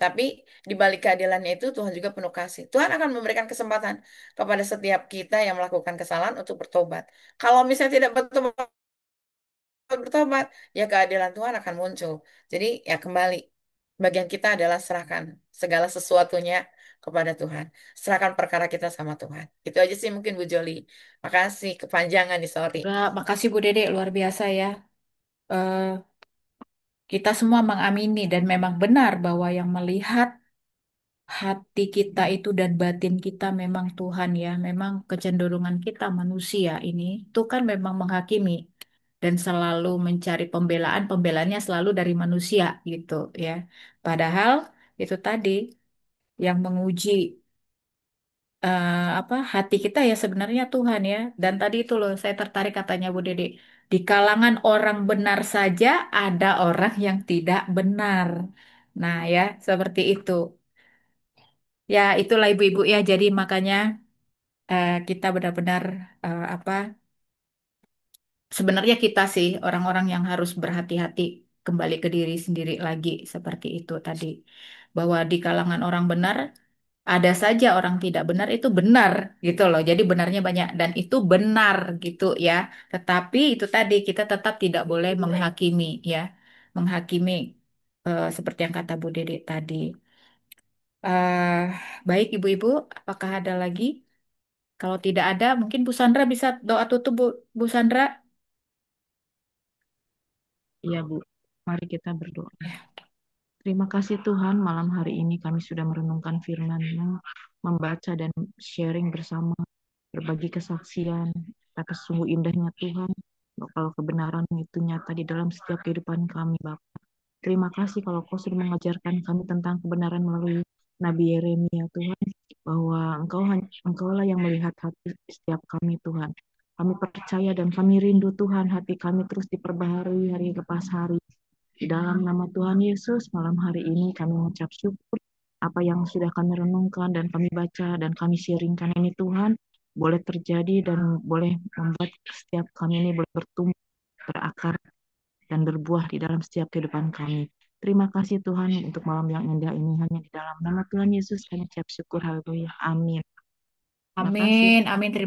Tapi di balik keadilannya itu Tuhan juga penuh kasih. Tuhan akan memberikan kesempatan kepada setiap kita yang melakukan kesalahan untuk bertobat. Kalau misalnya tidak bertobat, ya keadilan Tuhan akan muncul. Jadi ya kembali, bagian kita adalah serahkan segala sesuatunya kepada Tuhan. Serahkan perkara kita sama Tuhan. Itu aja sih mungkin Bu Joli. Makasih, kepanjangan nih, sorry. Enggak, makasih Bu Dede, luar biasa ya. Eh, kita semua mengamini dan memang benar bahwa yang melihat hati kita itu dan batin kita memang Tuhan ya. Memang kecenderungan kita manusia ini itu kan memang menghakimi dan selalu mencari pembelaan, pembelaannya selalu dari manusia gitu ya. Padahal itu tadi yang menguji apa hati kita ya sebenarnya Tuhan ya. Dan tadi itu loh saya tertarik katanya Bu Dede. Di kalangan orang benar saja ada orang yang tidak benar. Nah ya seperti itu. Ya itulah ibu-ibu ya. Jadi makanya kita benar-benar apa? Sebenarnya kita sih orang-orang yang harus berhati-hati kembali ke diri sendiri lagi seperti itu tadi. Bahwa di kalangan orang benar ada saja orang tidak benar itu benar gitu loh. Jadi benarnya banyak dan itu benar gitu ya. Tetapi itu tadi kita tetap tidak boleh menghakimi ya. Menghakimi seperti yang kata Bu Dede tadi. eh Baik ibu-ibu, apakah ada lagi? Kalau tidak ada, mungkin Bu Sandra bisa doa tutup Bu Sandra. Iya, Bu. Mari kita berdoa. Terima kasih Tuhan, malam hari ini kami sudah merenungkan firman-Mu, membaca dan sharing bersama, berbagi kesaksian atas sungguh indahnya Tuhan, kalau kebenaran itu nyata di dalam setiap kehidupan kami, Bapak. Terima kasih kalau Kau sudah mengajarkan kami tentang kebenaran melalui Nabi Yeremia, Tuhan, bahwa Engkaulah yang melihat hati setiap kami, Tuhan. Kami percaya dan kami rindu, Tuhan, hati kami terus diperbaharui hari lepas hari. Di dalam nama Tuhan Yesus, malam hari ini kami mengucap syukur apa yang sudah kami renungkan dan kami baca dan kami sharingkan ini Tuhan, boleh terjadi dan boleh membuat setiap kami ini boleh bertumbuh, berakar, dan berbuah di dalam setiap kehidupan kami. Terima kasih Tuhan untuk malam yang indah ini. Hanya di dalam nama Tuhan Yesus kami ucap syukur. Haleluya. Amin. Amin, amin. Terima